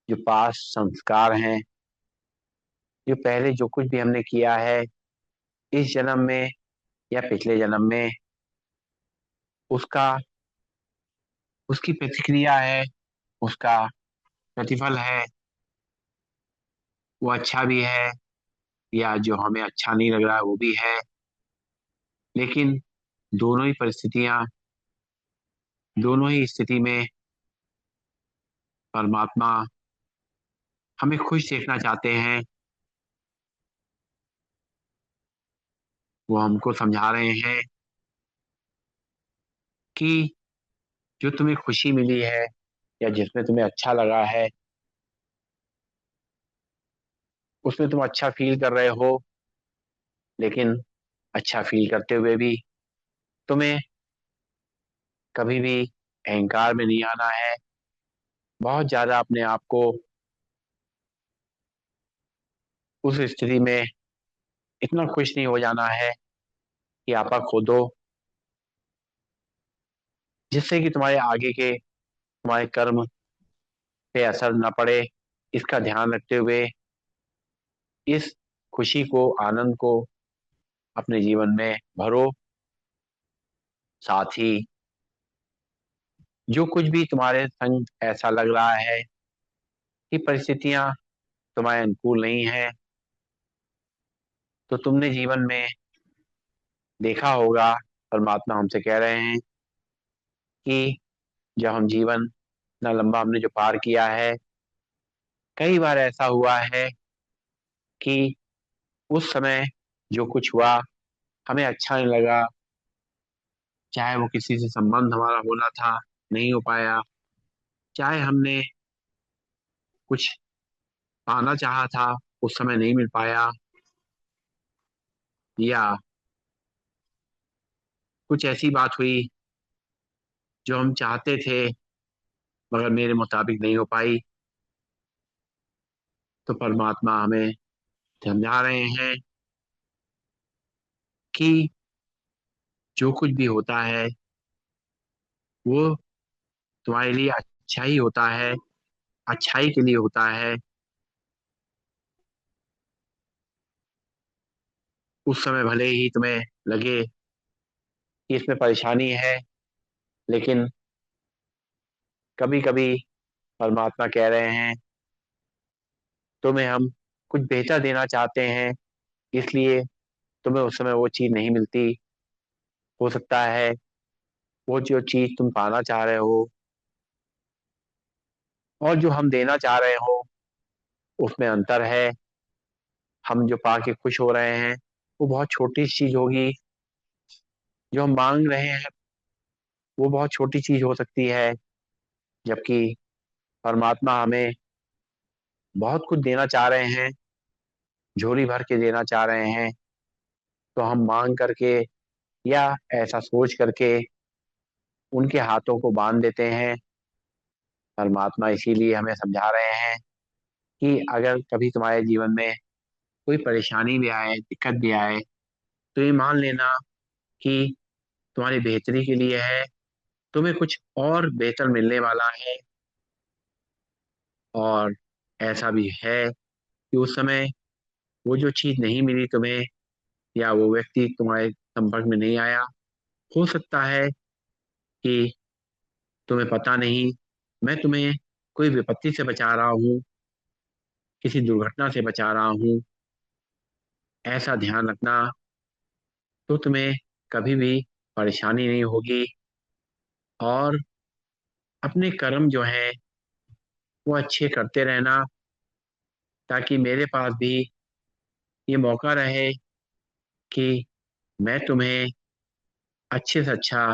जो पास संस्कार हैं, जो पहले जो कुछ भी हमने किया है इस जन्म में या पिछले जन्म में, उसका उसकी प्रतिक्रिया है, उसका प्रतिफल है। वो अच्छा भी है या जो हमें अच्छा नहीं लग रहा है वो भी है। लेकिन दोनों ही परिस्थितियां, दोनों ही स्थिति में परमात्मा हमें खुश देखना चाहते हैं। वो हमको समझा रहे हैं कि जो तुम्हें खुशी मिली है या जिसमें तुम्हें अच्छा लगा है उसमें तुम अच्छा फील कर रहे हो, लेकिन अच्छा फील करते हुए भी तुम्हें कभी भी अहंकार में नहीं आना है। बहुत ज्यादा अपने आप को उस स्थिति में इतना खुश नहीं हो जाना है कि आपा खो दो, जिससे कि तुम्हारे आगे के तुम्हारे कर्म पे असर न पड़े। इसका ध्यान रखते हुए इस खुशी को, आनंद को अपने जीवन में भरो। साथ ही जो कुछ भी तुम्हारे संग ऐसा लग रहा है कि परिस्थितियां तुम्हारे अनुकूल नहीं है, तो तुमने जीवन में देखा होगा परमात्मा हमसे कह रहे हैं कि जब हम जीवन इतना लंबा हमने जो पार किया है, कई बार ऐसा हुआ है कि उस समय जो कुछ हुआ हमें अच्छा नहीं लगा। चाहे वो किसी से संबंध हमारा होना था, नहीं हो पाया। चाहे हमने कुछ पाना चाहा था, उस समय नहीं मिल पाया। या कुछ ऐसी बात हुई जो हम चाहते थे मगर मेरे मुताबिक नहीं हो पाई। तो परमात्मा हमें समझा रहे हैं कि जो कुछ भी होता है वो तुम्हारे लिए अच्छा ही होता है, अच्छाई के लिए होता है। उस समय भले ही तुम्हें लगे कि इसमें परेशानी है, लेकिन कभी कभी परमात्मा कह रहे हैं तुम्हें हम कुछ बेहतर देना चाहते हैं, इसलिए तुम्हें उस समय वो चीज नहीं मिलती। हो सकता है वो जो चीज तुम पाना चाह रहे हो और जो हम देना चाह रहे हो उसमें अंतर है। हम जो पा के खुश हो रहे हैं वो बहुत छोटी चीज होगी, जो हम मांग रहे हैं वो बहुत छोटी चीज हो सकती है, जबकि परमात्मा हमें बहुत कुछ देना चाह रहे हैं, झोली भर के देना चाह रहे हैं। तो हम मांग करके या ऐसा सोच करके उनके हाथों को बांध देते हैं। परमात्मा इसीलिए हमें समझा रहे हैं कि अगर कभी तुम्हारे जीवन में कोई परेशानी भी आए, दिक्कत भी आए, तो ये मान लेना कि तुम्हारी बेहतरी के लिए है, तुम्हें कुछ और बेहतर मिलने वाला है। और ऐसा भी है कि उस समय वो जो चीज नहीं मिली तुम्हें या वो व्यक्ति तुम्हारे संपर्क में नहीं आया, हो सकता है कि तुम्हें पता नहीं, मैं तुम्हें कोई विपत्ति से बचा रहा हूँ, किसी दुर्घटना से बचा रहा हूँ। ऐसा ध्यान रखना, तो तुम्हें कभी भी परेशानी नहीं होगी। और अपने कर्म जो है वो अच्छे करते रहना, ताकि मेरे पास भी ये मौका रहे कि मैं तुम्हें अच्छे से अच्छा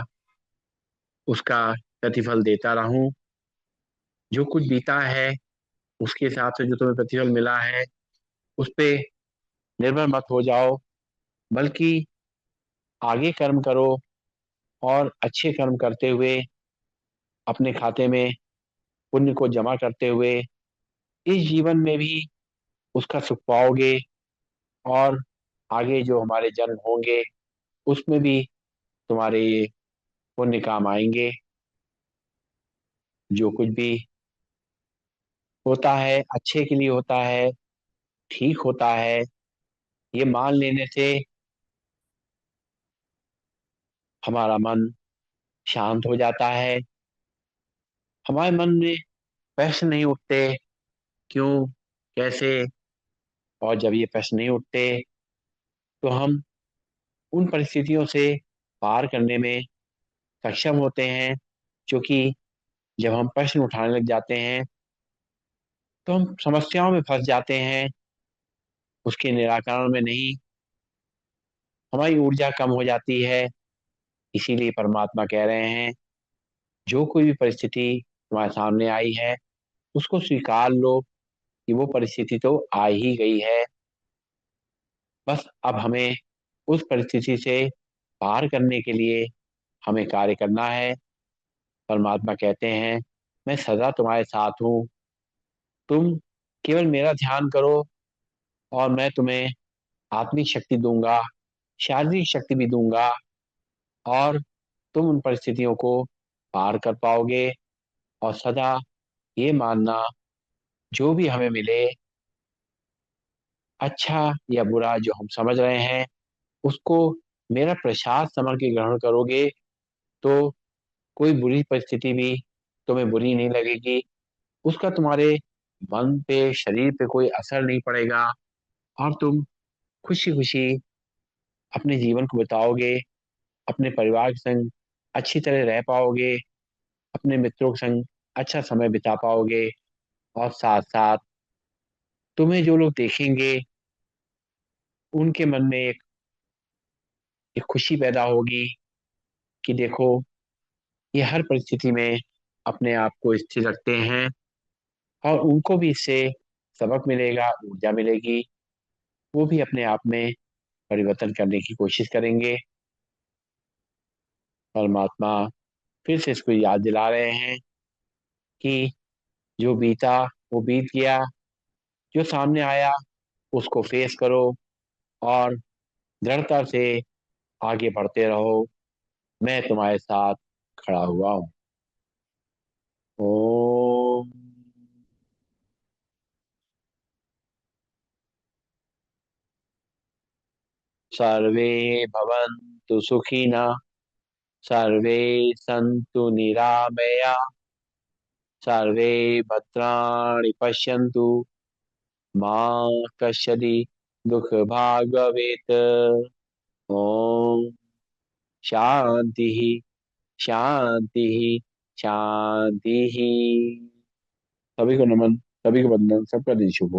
उसका प्रतिफल देता रहूं। जो कुछ बीता है उसके हिसाब से जो तुम्हें प्रतिफल मिला है उस पे निर्भर मत हो जाओ, बल्कि आगे कर्म करो और अच्छे कर्म करते हुए अपने खाते में पुण्य को जमा करते हुए इस जीवन में भी उसका सुख पाओगे। और आगे जो हमारे जन्म होंगे उसमें भी तुम्हारे ये पुण्य काम आएंगे। जो कुछ भी होता है अच्छे के लिए होता है, ठीक होता है, ये मान लेने से हमारा मन शांत हो जाता है। हमारे मन में प्रश्न नहीं उठते, क्यों, कैसे। और जब ये प्रश्न नहीं उठते तो हम उन परिस्थितियों से पार करने में सक्षम होते हैं। क्योंकि जब हम प्रश्न उठाने लग जाते हैं तो हम समस्याओं में फंस जाते हैं, उसके निराकरण में नहीं। हमारी ऊर्जा कम हो जाती है। इसीलिए परमात्मा कह रहे हैं, जो कोई भी परिस्थिति तुम्हारे सामने आई है उसको स्वीकार लो कि वो परिस्थिति तो आ ही गई है। बस अब हमें उस परिस्थिति से पार करने के लिए हमें कार्य करना है। परमात्मा कहते हैं, मैं सदा तुम्हारे साथ हूँ, तुम केवल मेरा ध्यान करो और मैं तुम्हें आत्मिक शक्ति दूंगा, शारीरिक शक्ति भी दूंगा, और तुम उन परिस्थितियों को पार कर पाओगे। और सदा ये मानना, जो भी हमें मिले, अच्छा या बुरा जो हम समझ रहे हैं, उसको मेरा प्रसाद समझ के ग्रहण करोगे तो कोई बुरी परिस्थिति भी तुम्हें बुरी नहीं लगेगी। उसका तुम्हारे मन पे, शरीर पे कोई असर नहीं पड़ेगा, और तुम खुशी खुशी अपने जीवन को बिताओगे, अपने परिवार के संग अच्छी तरह रह पाओगे, अपने मित्रों के संग अच्छा समय बिता पाओगे। और साथ साथ तुम्हें जो लोग देखेंगे उनके मन में एक खुशी पैदा होगी कि देखो, ये हर परिस्थिति में अपने आप को स्थिर रखते हैं, और उनको भी इससे सबक मिलेगा, ऊर्जा मिलेगी। वो भी अपने आप में परिवर्तन करने की कोशिश करेंगे। परमात्मा फिर से इसको याद दिला रहे हैं कि जो बीता वो बीत गया, जो सामने आया उसको फेस करो और दृढ़ता से आगे बढ़ते रहो। मैं तुम्हारे साथ खड़ा हुआ हूँ। ओम। सर्वे भवन्तु सुखिनः, सर्वे सन्तु निरामया, सर्वे भद्राणि पश्यन्तु, मां कश्यति दुख भाग भवेत। ओम शांति शांति शांति। सभी को नमन, सभी को वंदन, सबका दिन शुभ हो।